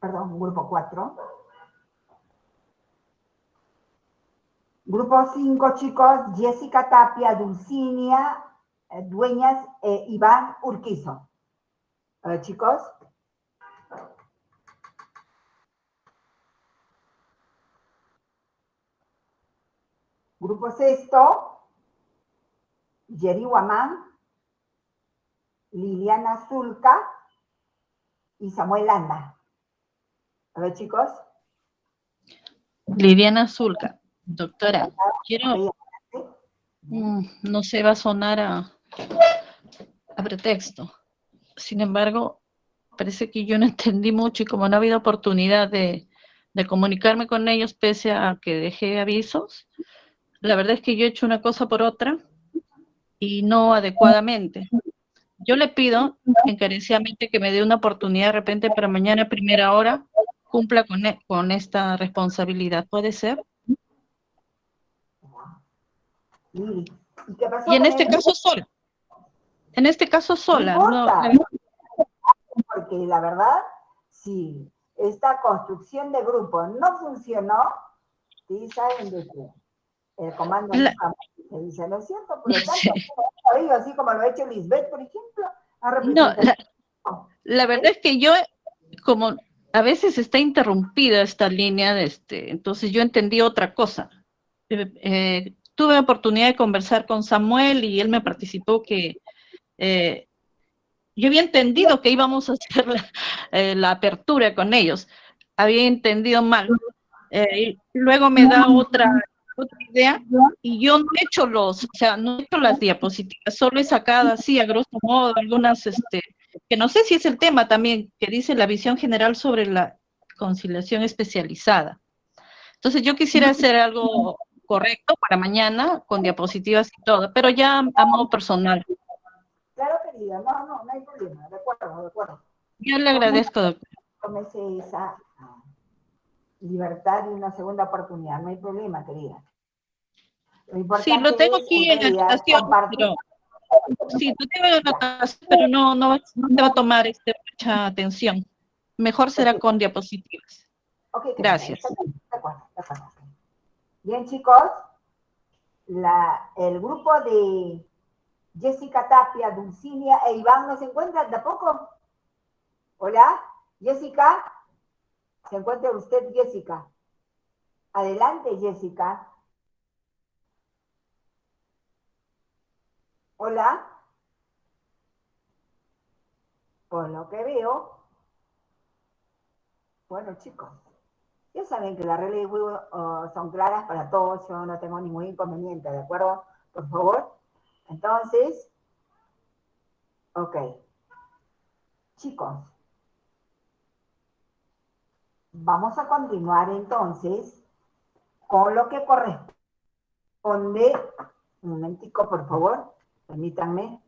perdón, grupo 4. Grupo 5, chicos, Jessica Tapia, Dulcinia Dueñas e Iván Urquizo. A ver, chicos. Grupo 6, Yeri Guamán, Liliana Zulca y Samuel Landa. A ver, chicos. Liliana Zulca, doctora, quiero, no sé, va a sonar a pretexto. Sin embargo, parece que yo no entendí mucho y como no ha habido oportunidad de comunicarme con ellos pese a que dejé avisos, la verdad es que yo he hecho una cosa por otra y no adecuadamente. Yo le pido encarecidamente que me dé una oportunidad de repente para mañana a primera hora cumpla con esta responsabilidad. ¿Puede ser? ¿Y qué pasó Y en con este él? caso sola. En este caso sola. No No, importa, porque la verdad, si esta construcción de grupo no funcionó, sí saben de qué. El comando nunca se dice, ¿no es cierto? Por lo tanto, así como lo ha hecho Lisbeth, por ejemplo, ha representado. La verdad es que yo, como a veces está interrumpida esta línea, entonces yo entendí otra cosa. Tuve oportunidad de conversar con Samuel y él me participó que yo había entendido que íbamos a hacer la apertura con ellos. Había entendido mal. Y luego me da otra idea y yo no he hecho no he hecho las diapositivas, solo he sacado así a grosso modo algunas, que no sé si es el tema también, que dice la visión general sobre la conciliación especializada. Entonces yo quisiera hacer algo correcto para mañana, con diapositivas y todo, pero ya a modo personal. Claro, querida, no hay problema, de acuerdo. Yo le agradezco, doctor. Tómese esa libertad y una segunda oportunidad, no hay problema, querida. Lo importante sí, lo tengo es, aquí en en realidad, anotación, compartir. sí, lo tengo en anotación, pero no te va a tomar mucha atención. Mejor será con diapositivas. Ok, querida, Gracias. de acuerdo. Bien, chicos, el grupo de Jessica Tapia, Dulcinia e Iván no se encuentran tampoco. Hola, Jessica. ¿Se encuentra usted, Jessica? Adelante, Jessica. Hola. Por lo que veo, bueno, chicos, ya saben que las reglas de juego son claras para todos, yo no tengo ningún inconveniente, ¿de acuerdo? Por favor. Entonces, ok. Chicos, vamos a continuar entonces con lo que corresponde corresponde, un momentico, por favor, permítanme.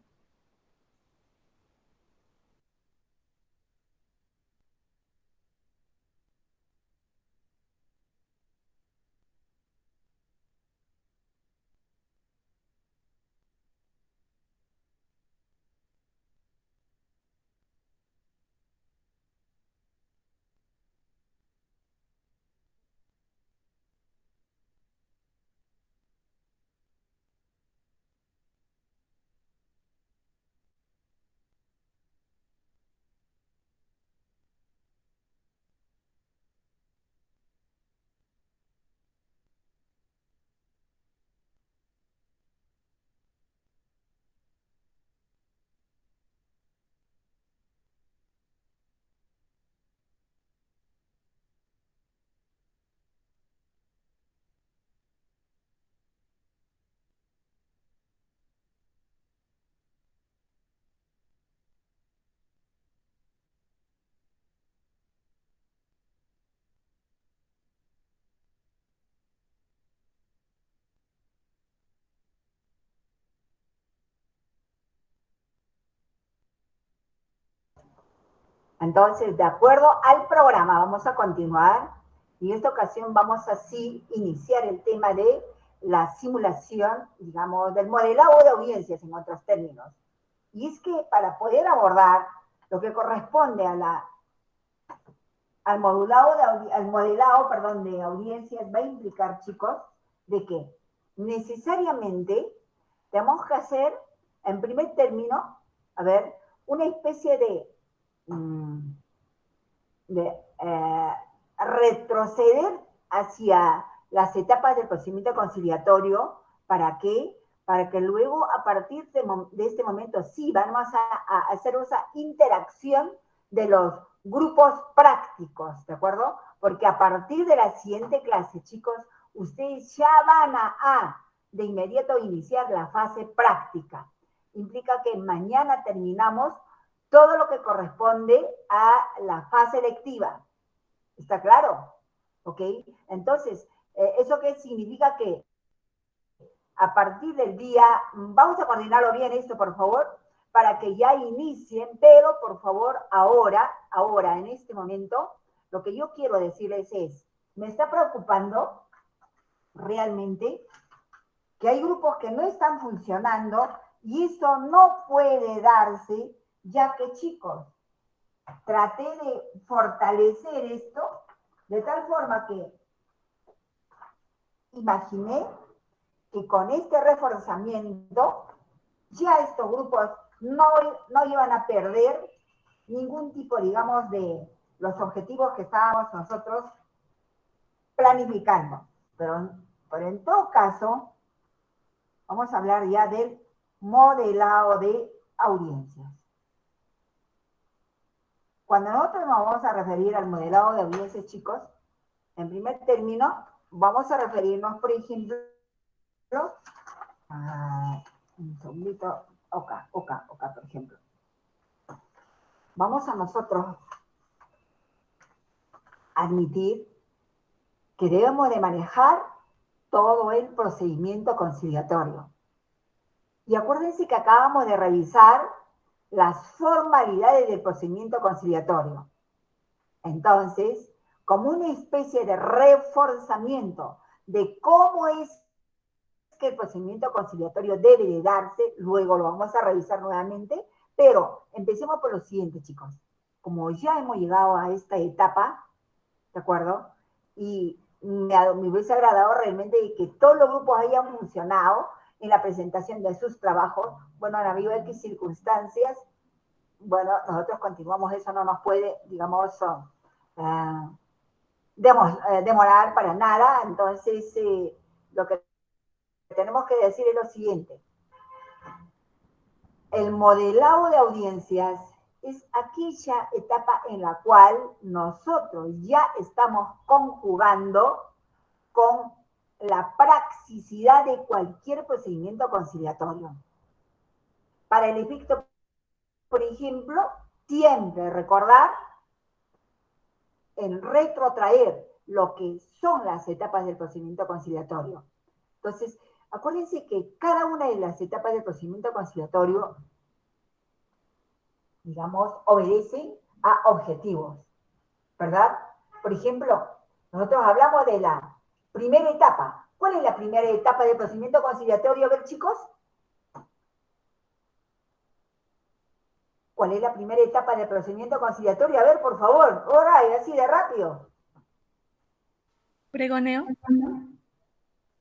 Entonces, de acuerdo al programa, vamos a continuar. Y en esta ocasión vamos así iniciar el tema de la simulación, digamos, del modelado de audiencias, en otros términos. Y es que para poder abordar lo que corresponde al modelado, de audiencias, va a implicar, chicos, de que necesariamente tenemos que hacer, en primer término, a ver, una especie de retroceder hacia las etapas del procedimiento conciliatorio. ¿Para qué? Para que luego, a partir de este momento, sí vamos a hacer esa interacción de los grupos prácticos, ¿de acuerdo? Porque a partir de la siguiente clase, chicos, ustedes ya van de inmediato iniciar la fase práctica. Implica que mañana terminamos todo lo que corresponde a la fase lectiva. ¿Está claro? ¿Ok? Entonces, ¿eso qué significa? Que a partir del día, vamos a coordinarlo bien esto, por favor, para que ya inicien, pero por favor, ahora, en este momento, lo que yo quiero decirles es, me está preocupando realmente que hay grupos que no están funcionando y eso no puede darse, ya que, chicos, traté de fortalecer esto de tal forma que imaginé que con este reforzamiento ya estos grupos no iban a perder ningún tipo, digamos, de los objetivos que estábamos nosotros planificando. Pero en todo caso, vamos a hablar ya del modelado de audiencias. Cuando nosotros nos vamos a referir al modelado de audiencias, chicos, en primer término, vamos a referirnos, por ejemplo, un segundito, Oca, por ejemplo. Vamos a nosotros admitir que debemos de manejar todo el procedimiento conciliatorio. Y acuérdense que acabamos de revisar las formalidades del procedimiento conciliatorio. Entonces, como una especie de reforzamiento de cómo es que el procedimiento conciliatorio debe de darse, luego lo vamos a revisar nuevamente, pero empecemos por lo siguiente, chicos. Como ya hemos llegado a esta etapa, ¿de acuerdo? Y me hubiese agradado realmente que todos los grupos hayan funcionado en la presentación de sus trabajos. Bueno, han habido X circunstancias. Bueno, nosotros continuamos, eso no nos puede, digamos, demorar para nada. Entonces, lo que tenemos que decir es lo siguiente. El modelado de audiencias es aquella etapa en la cual nosotros ya estamos conjugando con la praxicidad de cualquier procedimiento conciliatorio. Para el efecto, por ejemplo, siempre recordar en retrotraer lo que son las etapas del procedimiento conciliatorio. Entonces, Acuérdense que cada una de las etapas del procedimiento conciliatorio, digamos, obedece a objetivos, ¿verdad? Por ejemplo, nosotros hablamos de la primera etapa. ¿Cuál es la primera etapa del procedimiento conciliatorio? A ver, chicos. ¿Cuál es la primera etapa del procedimiento conciliatorio? A ver, por favor, ahora y así de rápido. Pregoneo.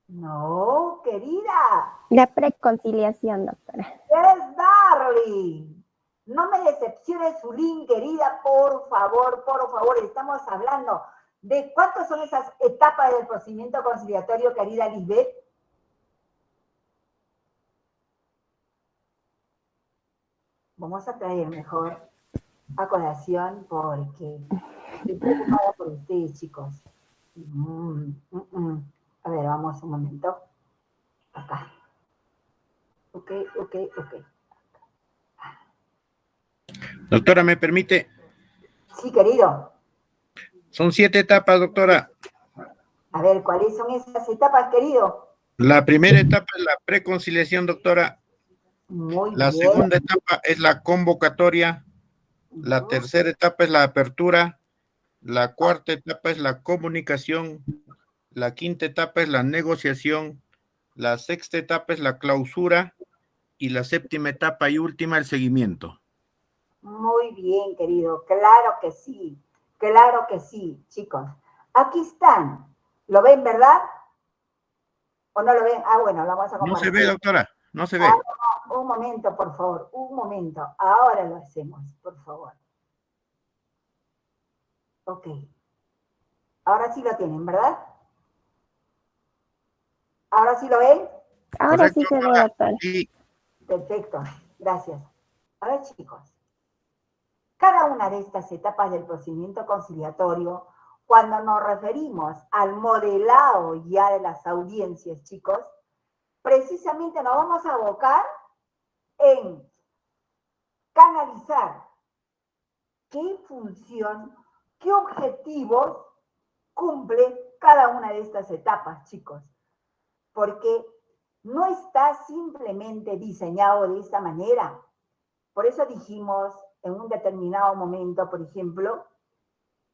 No, querida. La preconciliación, doctora. Yes, darling. No me decepcione su link, querida, por favor, estamos hablando de cuántas son esas etapas del procedimiento conciliatorio, querida Lisbeth. Vamos a traer mejor a colación porque estoy preocupada por ustedes, chicos. A ver, vamos un momento. Acá. Ok. Doctora, ¿me permite? Sí, querido. Son 7 etapas, doctora. A ver, ¿cuáles son esas etapas, querido? La primera etapa es la preconciliación, doctora. Muy La bien. segunda etapa es la convocatoria. La tercera etapa es la apertura. La cuarta etapa es la comunicación. La quinta etapa es la negociación. La sexta etapa es la clausura. Y la séptima etapa y última, el seguimiento. Muy bien, querido. Claro que sí, chicos. Aquí están. ¿Lo ven, verdad? ¿O no lo ven? Ah, bueno, lo vamos a No compartir. se ve, doctora, no se ve. Un momento, por favor, un momento. Ahora lo hacemos, por favor. Ok. Ahora sí lo tienen, ¿verdad? ¿Ahora sí lo ven? Ahora Correcto, sí se ve, doctora. Sí. Perfecto, gracias. A ver, chicos. Cada una de estas etapas del procedimiento conciliatorio, cuando nos referimos al modelado ya de las audiencias, chicos, precisamente nos vamos a abocar en canalizar qué función, qué objetivos cumple cada una de estas etapas, chicos. Porque no está simplemente diseñado de esta manera. Por eso dijimos en un determinado momento, por ejemplo,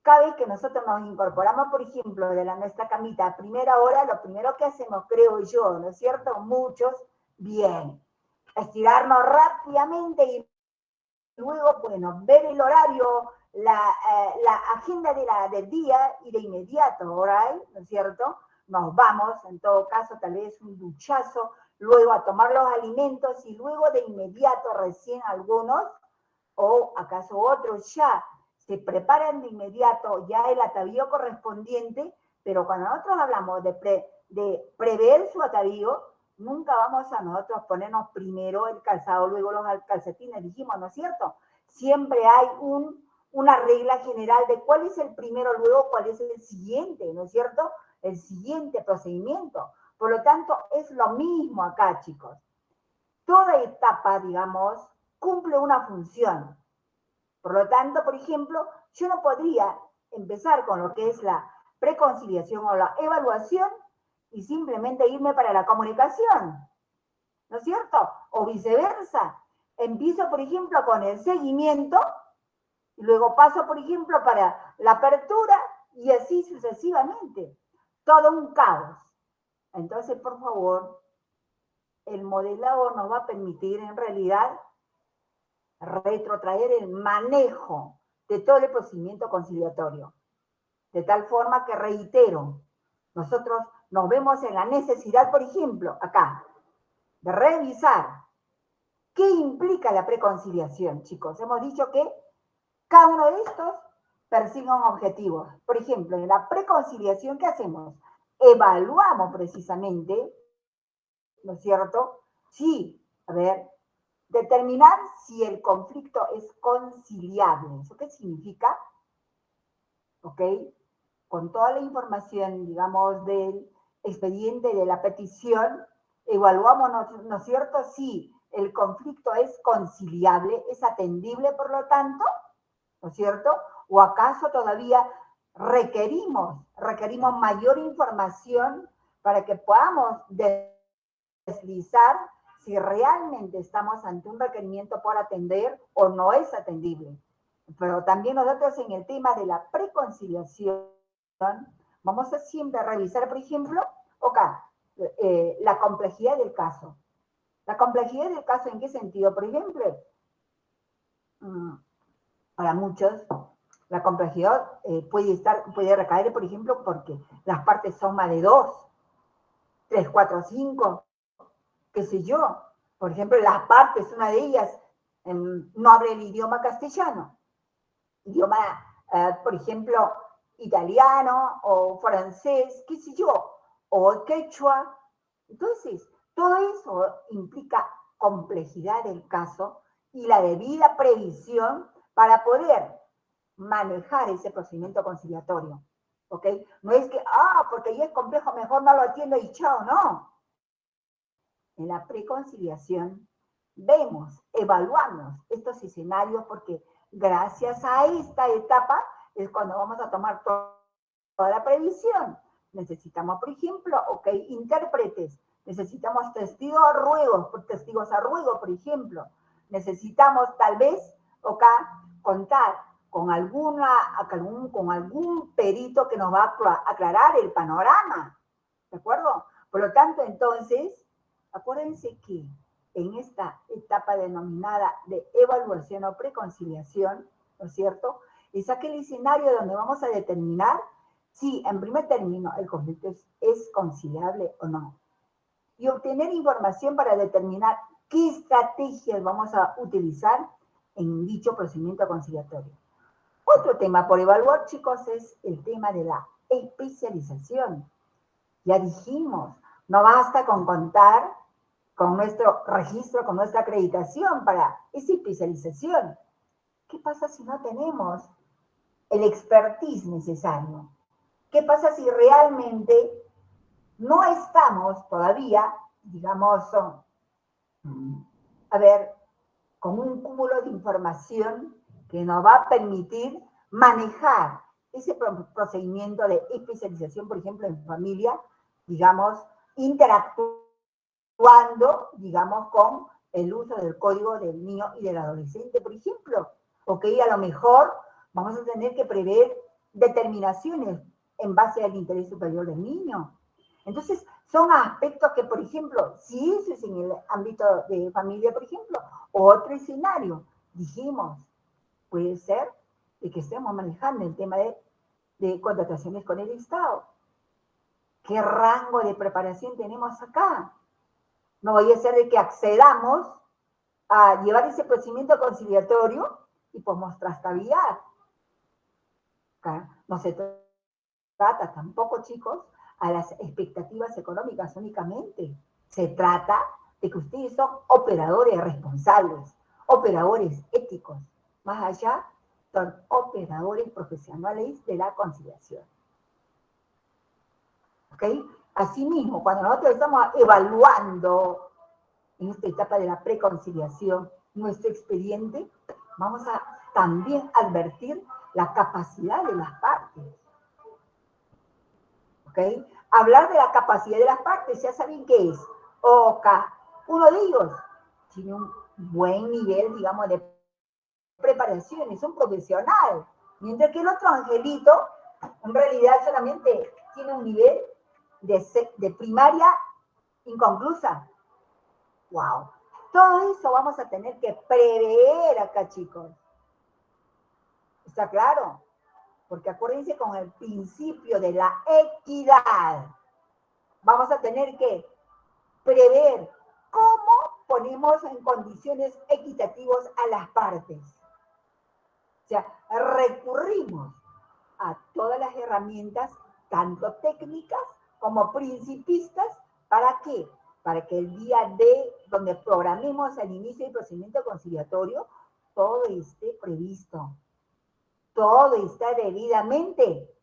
cada vez que nosotros nos incorporamos, por ejemplo, de nuestra camita a primera hora, lo primero que hacemos, creo yo, ¿no es cierto? Muchos, bien, estirarnos rápidamente y luego, bueno, ver el horario, la agenda del día y de inmediato, ¿right? ¿No es cierto? Nos vamos, en todo caso, tal vez un duchazo, luego a tomar los alimentos y luego de inmediato recién algunos, o acaso otros ya, se preparan de inmediato ya el atavío correspondiente, pero cuando nosotros hablamos de prever su atavío, nunca vamos a nosotros ponernos primero el calzado, luego los calcetines, dijimos, ¿no es cierto? Siempre hay una regla general de cuál es el primero, luego cuál es el siguiente, ¿no es cierto? El siguiente procedimiento. Por lo tanto, es lo mismo acá, chicos. Toda etapa, digamos, cumple una función. Por lo tanto, por ejemplo, yo no podría empezar con lo que es la preconciliación o la evaluación y simplemente irme para la comunicación, ¿no es cierto? O viceversa. Empiezo, por ejemplo, con el seguimiento y luego paso, por ejemplo, para la apertura y así sucesivamente. Todo un caos. Entonces, por favor, el modelado nos va a permitir en realidad retrotraer el manejo de todo el procedimiento conciliatorio. De tal forma que, reitero, nosotros nos vemos en la necesidad, por ejemplo, acá, de revisar qué implica la preconciliación, chicos. Hemos dicho que cada uno de estos persigue un objetivo. Por ejemplo, en la preconciliación, ¿qué hacemos? Evaluamos precisamente, ¿no es cierto? Sí, a ver, determinar si el conflicto es conciliable. ¿Eso qué significa? ¿Ok? Con toda la información, digamos, del expediente de la petición, evaluamos, ¿no es cierto?, si el conflicto es conciliable, es atendible, por lo tanto, ¿no es cierto? ¿O acaso todavía requerimos mayor información para que podamos deslizar si realmente estamos ante un requerimiento por atender o no es atendible. Pero también nosotros en el tema de la preconciliación vamos a siempre revisar, por ejemplo, la complejidad del caso. La complejidad del caso, ¿en qué sentido? Por ejemplo, para muchos, la complejidad puede recaer, por ejemplo, porque las partes son más de 2, 3, 4, 5, qué sé yo. Por ejemplo, las partes, una de ellas no habla el idioma castellano, idioma, por ejemplo, italiano o francés, qué sé yo, o quechua. Entonces, todo eso implica complejidad del caso y la debida previsión para poder manejar ese procedimiento conciliatorio, ¿ok? No es que, porque ya es complejo, mejor no lo atiendo y chao, no. En la preconciliación vemos, evaluamos estos escenarios porque gracias a esta etapa es cuando vamos a tomar toda la previsión. Necesitamos, por ejemplo, intérpretes, necesitamos testigos a ruego, por ejemplo. Necesitamos tal vez, contar con algún perito que nos va a aclarar el panorama, ¿de acuerdo? Por lo tanto, entonces, acuérdense que en esta etapa denominada de evaluación o preconciliación, ¿no es cierto?, es aquel escenario donde vamos a determinar si, en primer término, el conflicto es conciliable o no. Y obtener información para determinar qué estrategias vamos a utilizar en dicho procedimiento conciliatorio. Otro tema por evaluar, chicos, es el tema de la especialización. Ya dijimos, no basta con contar con nuestro registro, con nuestra acreditación para esa especialización. ¿Qué pasa si no tenemos el expertise necesario? ¿Qué pasa si realmente no estamos todavía, digamos, con un cúmulo de información que nos va a permitir manejar ese procedimiento de especialización, por ejemplo, en familia, digamos, interactuando, digamos, con el uso del código del niño y del adolescente, por ejemplo? A lo mejor vamos a tener que prever determinaciones en base al interés superior del niño. Entonces, son aspectos que, por ejemplo, si eso es en el ámbito de familia, por ejemplo, otro escenario, dijimos, puede ser de que estemos manejando el tema de contrataciones con el Estado. ¿Qué rango de preparación tenemos acá? No vaya a ser de que accedamos a llevar ese procedimiento conciliatorio y podemos trastabillar. No se trata tampoco, chicos, a las expectativas económicas únicamente. Se trata de que ustedes son operadores responsables, operadores éticos. Más allá, son operadores profesionales de la conciliación. ¿Ok? Asimismo, cuando nosotros estamos evaluando en esta etapa de la preconciliación nuestro expediente, vamos a también advertir la capacidad de las partes. ¿Ok? Hablar de la capacidad de las partes, ya saben qué es. Uno de ellos tiene un buen nivel, digamos, de preparación, es un profesional, mientras que el otro angelito, en realidad solamente tiene un nivel de primaria inconclusa. ¡Wow! Todo eso vamos a tener que prever acá, chicos. ¿Está claro? Porque acuérdense con el principio de la equidad. Vamos a tener que prever cómo ponemos en condiciones equitativas a las partes. O sea, recurrimos a todas las herramientas, tanto técnicas como principistas, ¿para qué? Para que el día de donde programemos el inicio del procedimiento conciliatorio, todo esté previsto. Todo está debidamente,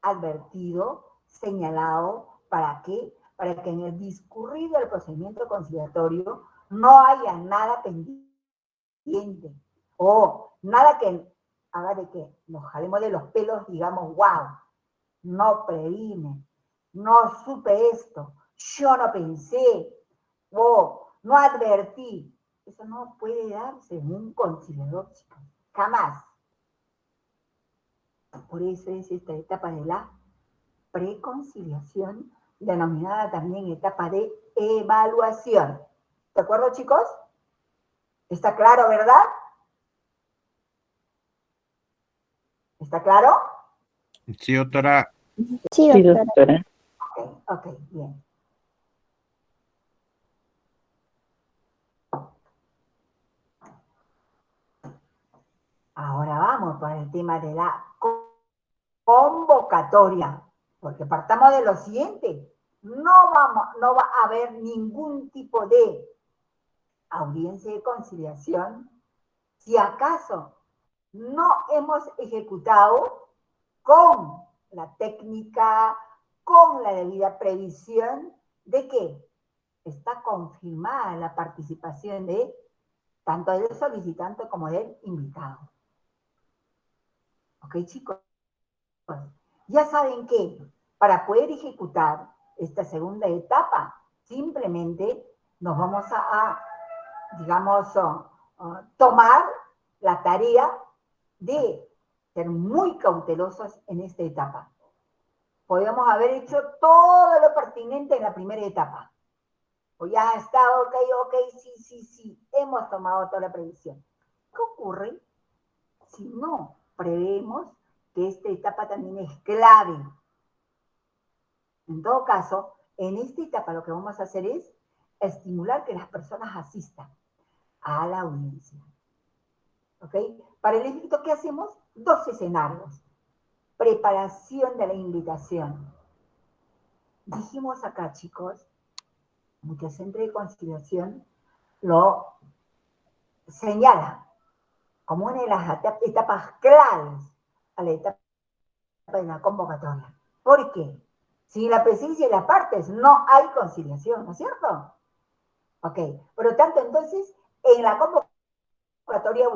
advertido, señalado. ¿Para qué? Para que en el discurrir del procedimiento conciliatorio no haya nada pendiente o nada que haga de que nos jalemos de los pelos, digamos, wow, no previne, no supe esto, yo no pensé, o no advertí. Eso no puede darse en un conciliador, chicos, jamás. Por eso es esta etapa de la preconciliación, denominada también etapa de evaluación. ¿De acuerdo, chicos? ¿Está claro, verdad? ¿Está claro? Sí, doctora. Sí, doctora. Ok, bien. Ahora vamos con el tema de la convocatoria, porque partamos de lo siguiente. No va a haber ningún tipo de audiencia de conciliación si acaso no hemos ejecutado con la técnica, con la debida previsión de que está confirmada la participación de tanto del solicitante como del invitado. ¿Ok, chicos? Ya saben que para poder ejecutar esta segunda etapa, simplemente nos vamos digamos, tomar la tarea de ser muy cautelosos en esta etapa. Podemos haber hecho todo lo pertinente en la primera etapa. O ya está, ok, sí, hemos tomado toda la previsión. ¿Qué ocurre si no prevemos que esta etapa también es clave? En todo caso, en esta etapa lo que vamos a hacer es estimular que las personas asistan a la audiencia. ¿Ok? Para el efecto, ¿qué hacemos? Dos escenarios. Preparación de la invitación. Dijimos acá, chicos, mucho centro de conciliación lo señala como una de las etapas claves a la etapa de la convocatoria. ¿Por qué? Sin la presencia de las partes no hay conciliación, ¿no es cierto? Ok, por lo tanto, entonces, en la convocatoria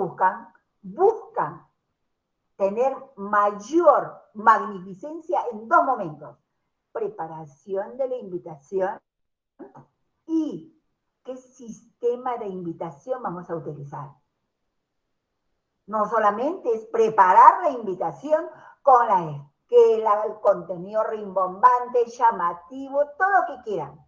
buscan tener mayor magnificencia en dos momentos. Preparación de la invitación y qué sistema de invitación vamos a utilizar. No solamente es preparar la invitación con la esquela, el contenido rimbombante, llamativo, todo lo que quieran.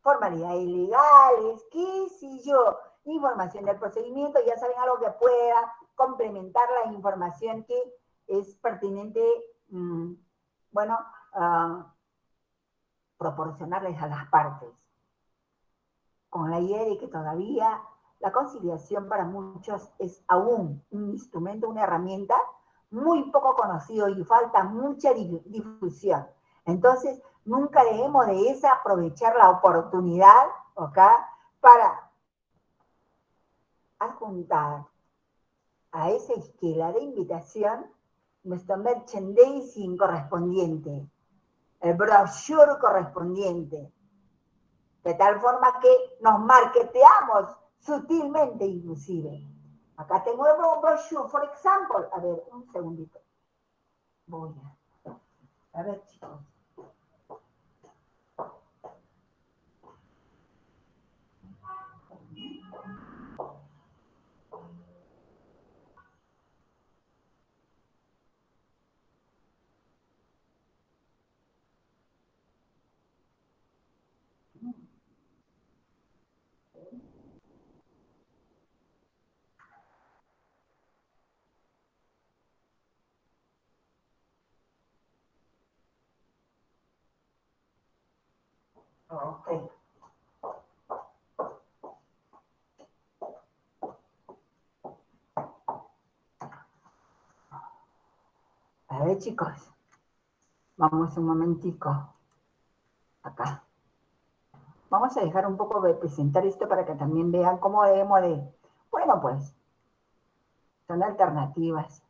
Formalidades legales, qué sé yo, información del procedimiento, ya saben, algo que pueda complementar la información que es pertinente, proporcionarles a las partes. Con la idea de que todavía la conciliación para muchos es aún un instrumento, una herramienta muy poco conocido y falta mucha difusión. Entonces, nunca debemos de desaprovechar la oportunidad, ¿ok?, para adjuntar a esa esquela de invitación nuestro merchandising correspondiente, el brochure correspondiente, de tal forma que nos marketeamos sutilmente inclusive. Acá tengo un brochure, por ejemplo. A ver, un segundito. Voy a ver, chicos. Ok. A ver, chicos. Vamos un momentico. Acá. Vamos a dejar un poco de presentar esto para que también vean cómo debemos de... Bueno, pues, son alternativas.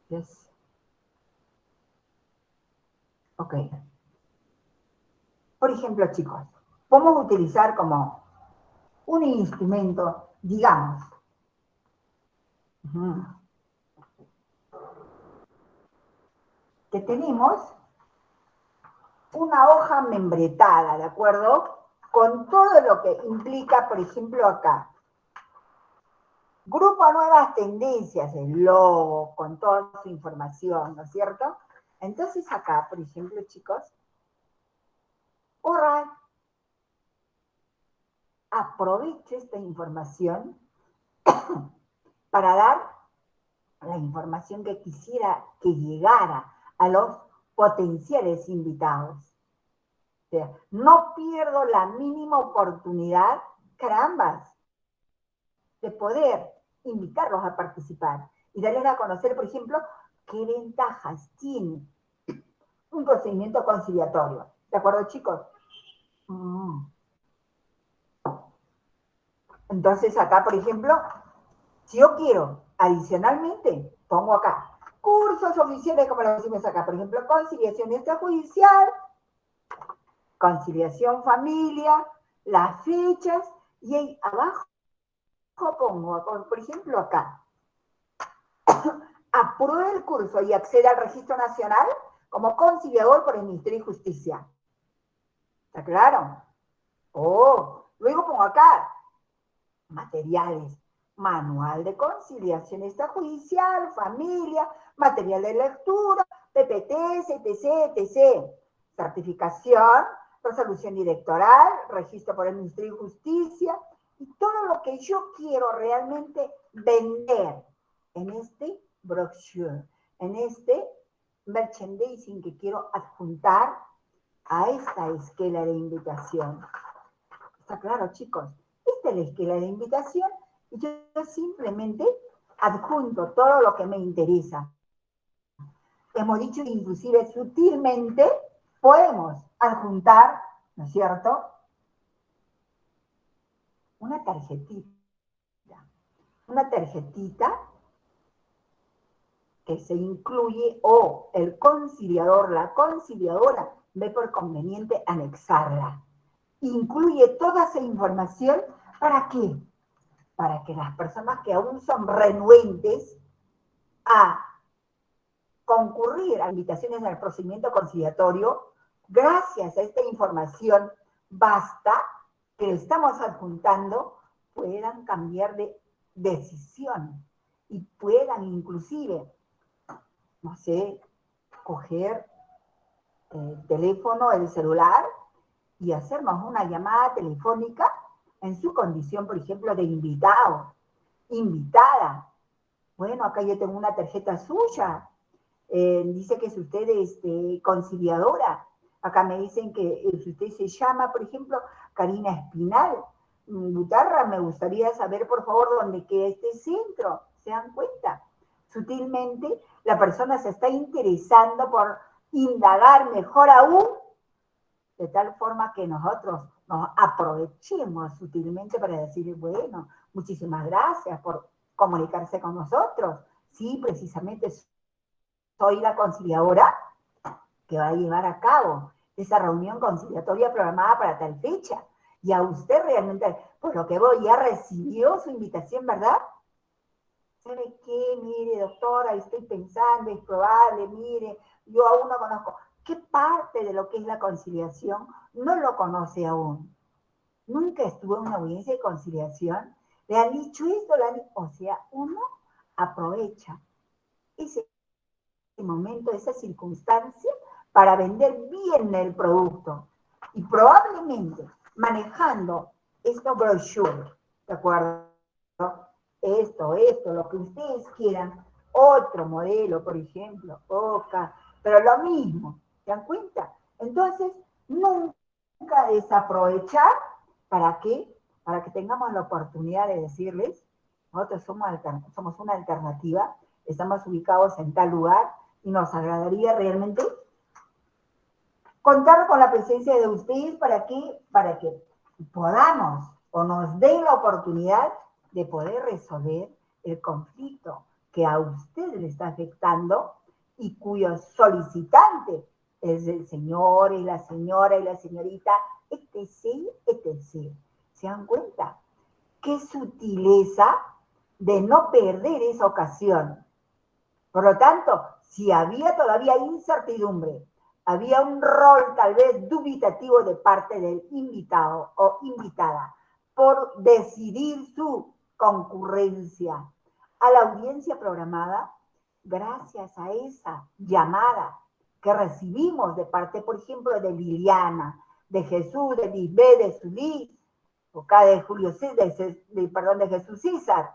Yes. Ok. Por ejemplo, chicos, podemos utilizar como un instrumento, digamos, que tenemos una hoja membretada, ¿de acuerdo? Con todo lo que implica, por ejemplo, acá. Grupo Nuevas Tendencias, el logo, con toda su información, ¿no es cierto? Entonces acá, por ejemplo, chicos, ahora aprovecho esta información para dar la información que quisiera que llegara a los potenciales invitados. O sea, no pierdo la mínima oportunidad, carambas, de poder invitarlos a participar y darles a conocer, por ejemplo, qué ventajas tiene un procedimiento conciliatorio. ¿De acuerdo, chicos? Entonces, acá, por ejemplo, si yo quiero, adicionalmente, pongo acá, cursos oficiales, como lo decimos acá, por ejemplo, conciliación extrajudicial, conciliación familia, las fechas, y ahí abajo pongo, por ejemplo, acá, apruebe el curso y accede al Registro Nacional como conciliador por el Ministerio de Justicia. ¿Está claro? Luego pongo acá, materiales, manual de conciliación extrajudicial, familia, material de lectura, PPTs, etc., etc. Certificación, resolución directoral, registro por el Ministerio de Justicia, y todo lo que yo quiero realmente vender en este brochure, en este merchandising que quiero adjuntar a esta esquela de invitación. ¿Está claro, chicos? Esta es la esquela de invitación y yo simplemente adjunto todo lo que me interesa. Hemos dicho que inclusive sutilmente podemos adjuntar, ¿no es cierto?, una tarjetita que se incluye o el conciliador, la conciliadora ve por conveniente anexarla. Incluye toda esa información, ¿para qué? Para que las personas que aún son renuentes a concurrir a invitaciones al procedimiento conciliatorio, gracias a esta información basta que le estamos adjuntando, puedan cambiar de decisión y puedan inclusive, no sé, coger el teléfono, el celular y hacernos una llamada telefónica en su condición, por ejemplo, de invitado, invitada. Bueno, acá yo tengo una tarjeta suya. Dice que es usted conciliadora. Acá me dicen que si usted se llama, por ejemplo, Karina Espinal Gutarra, me gustaría saber, por favor, dónde queda este centro. ¿Se dan cuenta? Sutilmente, la persona se está interesando por indagar mejor aún, de tal forma que nosotros nos aprovechemos sutilmente para decir, bueno, muchísimas gracias por comunicarse con nosotros. Sí, precisamente soy la conciliadora que va a llevar a cabo esa reunión conciliatoria programada para tal fecha. Y a usted realmente, por lo que voy, ya recibió su invitación, ¿verdad? ¿Sabe qué? Mire, doctora, estoy pensando, es probable, mire, yo aún no conozco. ¿Qué parte de lo que es la conciliación no lo conoce aún? Nunca estuvo en una audiencia de conciliación. Le han dicho esto, o sea, uno aprovecha ese momento, esa circunstancia, para vender bien el producto. Y probablemente manejando estos brochures, ¿de acuerdo? Esto, lo que ustedes quieran, otro modelo, por ejemplo, OCA, pero lo mismo, ¿se dan cuenta? Entonces, nunca desaprovechar, ¿para qué? Para que tengamos la oportunidad de decirles, nosotros somos una alternativa, estamos ubicados en tal lugar, y nos agradaría realmente contar con la presencia de ustedes para que podamos o nos den la oportunidad de poder resolver el conflicto que a usted le está afectando y cuyo solicitante es el señor y la señora y la señorita, etc., etc. ¿Se dan cuenta? Qué sutileza de no perder esa ocasión. Por lo tanto, Si había todavía incertidumbre, había un rol tal vez dubitativo de parte del invitado o invitada por decidir su concurrencia a la audiencia programada, gracias a esa llamada que recibimos de parte, por ejemplo, de Liliana, de Jesús, de Lisbeth, de Zulí, acá de Julio César, de Jesús César,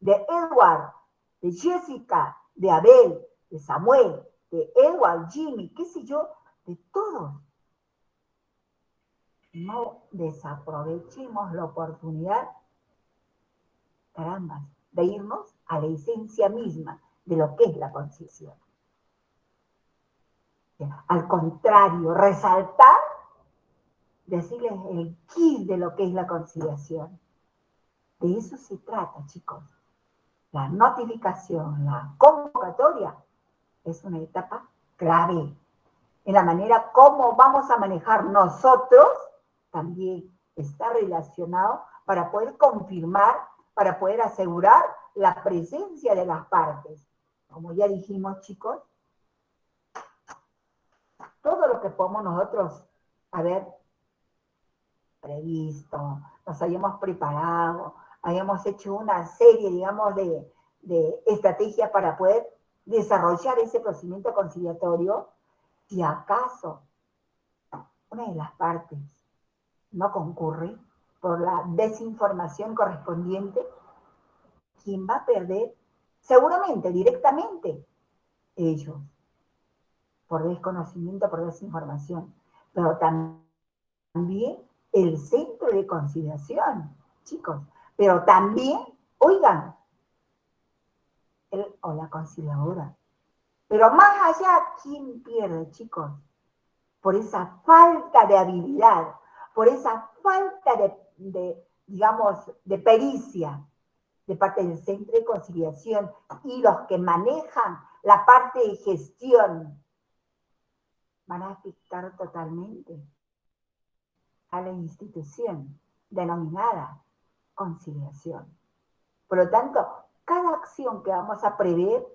de Edward, de Jessica, de Abel, de Samuel, de Edward, Jimmy, qué sé yo, de todos. No desaprovechemos la oportunidad, caramba, de irnos a la esencia misma de lo que es la conciencia. Al contrario, resaltar, decirles el kit de lo que es la conciliación. De eso se trata, chicos. La notificación, la convocatoria, es una etapa clave en la manera como vamos a manejar nosotros, también está relacionado para poder confirmar, para poder asegurar la presencia de las partes. Como ya dijimos, chicos, todo lo que podemos nosotros haber previsto, nos hayamos preparado, hayamos hecho una serie, digamos, de estrategias para poder desarrollar ese procedimiento conciliatorio, si acaso una de las partes no concurre por la desinformación correspondiente, ¿quién va a perder? Seguramente, directamente, ellos, por desconocimiento, por desinformación, pero también el centro de conciliación, chicos, pero también, oigan, o la conciliadora, pero más allá, ¿quién pierde, chicos? Por esa falta de habilidad, por esa falta digamos, de pericia de parte del centro de conciliación y los que manejan la parte de gestión van a afectar totalmente a la institución denominada conciliación. Por lo tanto, cada acción que vamos a prever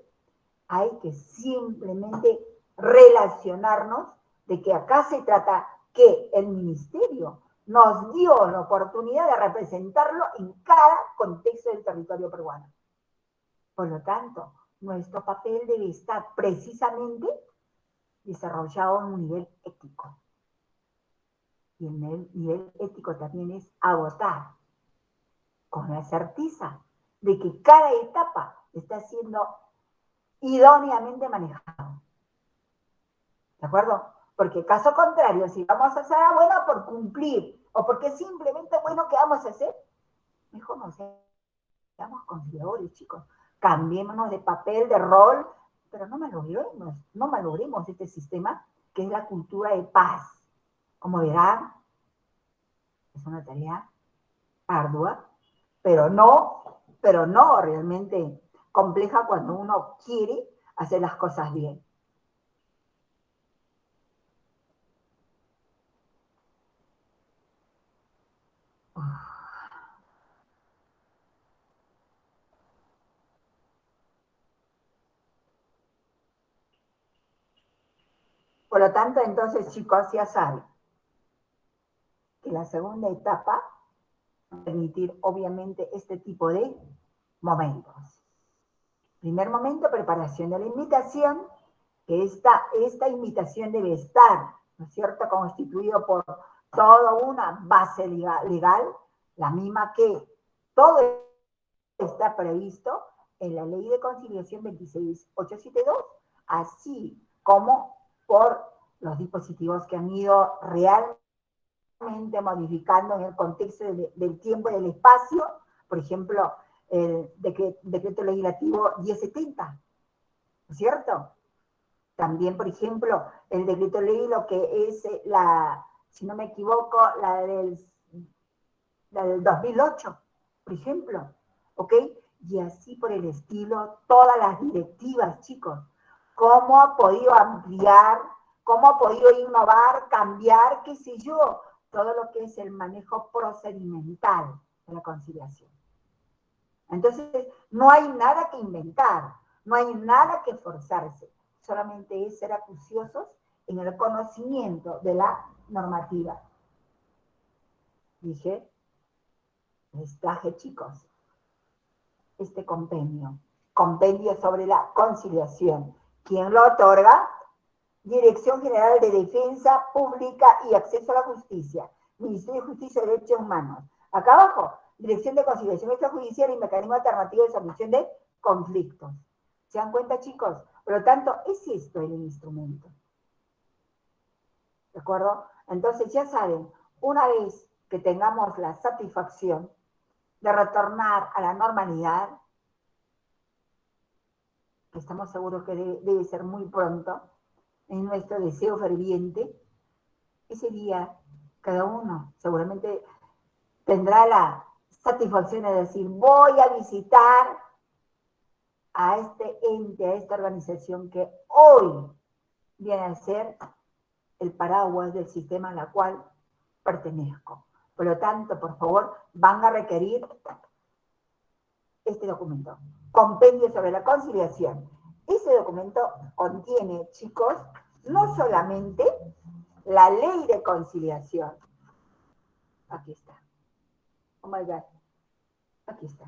hay que simplemente relacionarnos de que acá se trata que el ministerio nos dio la oportunidad de representarlo en cada contexto del territorio peruano. Por lo tanto, nuestro papel debe estar precisamente desarrollado en un nivel ético. Y el nivel ético también es agotar con la certeza de que cada etapa está siendo idóneamente manejada. ¿De acuerdo? Porque caso contrario, si vamos a hacer bueno por cumplir, o porque simplemente bueno, ¿qué vamos a hacer? Mejor no seamos conciliadores, chicos. Cambiémonos de papel, de rol, pero no malogremos este sistema que es la cultura de paz. Como verán, es una tarea ardua, pero no realmente compleja cuando uno quiere hacer las cosas bien. Por lo tanto, entonces, chicos, ya saben que la segunda etapa va a permitir, obviamente, este tipo de momentos. Primer momento, preparación de la invitación, que esta invitación debe estar, ¿no es cierto?, constituido por toda una base legal, la misma que todo está previsto en la Ley de Conciliación 26872, así como por los dispositivos que han ido realmente modificando en el contexto del tiempo y del espacio, por ejemplo, el decreto legislativo 1070, ¿no es cierto? También, por ejemplo, el decreto ley, lo que es si no me equivoco, la del 2008, por ejemplo, ¿ok? Y así por el estilo, todas las directivas, chicos, cómo ha podido ampliar, cómo ha podido innovar, cambiar, qué sé yo, todo lo que es el manejo procedimental de la conciliación. Entonces, no hay nada que inventar, no hay nada que forzarse, solamente es ser acuciosos en el conocimiento de la normativa. Dije, les traje, chicos, este compendio sobre la conciliación. ¿Quién lo otorga? Dirección General de Defensa Pública y Acceso a la Justicia, Ministerio de Justicia y Derechos Humanos. Acá abajo, Dirección de Conciliación Extrajudicial y Mecanismo Alternativo de Solución de Conflictos. ¿Se dan cuenta, chicos? Por lo tanto, es esto el instrumento. ¿De acuerdo? Entonces, ya saben, una vez que tengamos la satisfacción de retornar a la normalidad, que estamos seguros que debe ser muy pronto, en nuestro deseo ferviente, ese día cada uno seguramente tendrá la satisfacción de decir, voy a visitar a este ente, a esta organización que hoy viene a ser el paraguas del sistema al cual pertenezco. Por lo tanto, por favor, van a requerir este documento, Compendio sobre la Conciliación. Ese documento contiene, chicos, no solamente la ley de conciliación. Aquí está. Oh my God. Aquí está.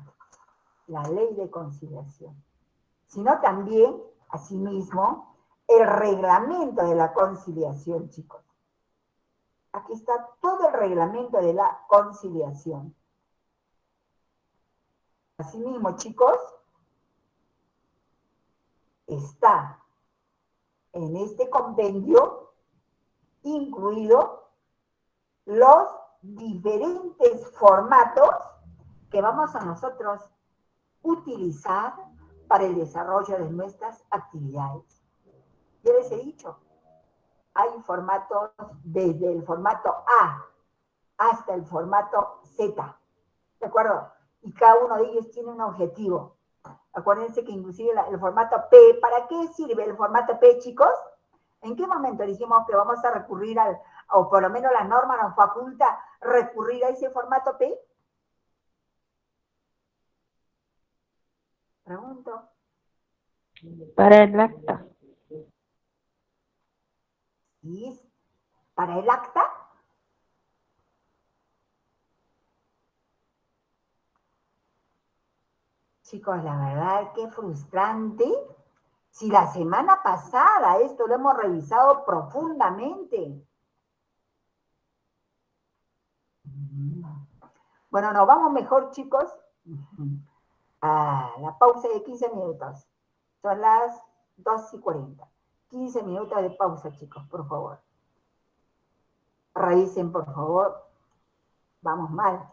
La ley de conciliación. Sino también, asimismo, el reglamento de la conciliación, chicos. Aquí está todo el reglamento de la conciliación. Asimismo, chicos, está en este compendio incluido los diferentes formatos que vamos a nosotros utilizar para el desarrollo de nuestras actividades. Ya les he dicho, hay formatos desde el formato A hasta el formato Z, ¿de acuerdo? Y cada uno de ellos tiene un objetivo. Acuérdense que inclusive el formato P, ¿para qué sirve el formato P, chicos? ¿En qué momento dijimos que vamos a recurrir o por lo menos la norma nos faculta recurrir a ese formato P? Pregunto. Para el acta. ¿Y es para el acta? Chicos, la verdad que frustrante. Si la semana pasada esto lo hemos revisado profundamente. Bueno, nos vamos mejor, chicos, a la pausa de 15 minutos. Son las 2:40. 15 minutos de pausa, chicos, por favor. Revisen, por favor. Vamos mal.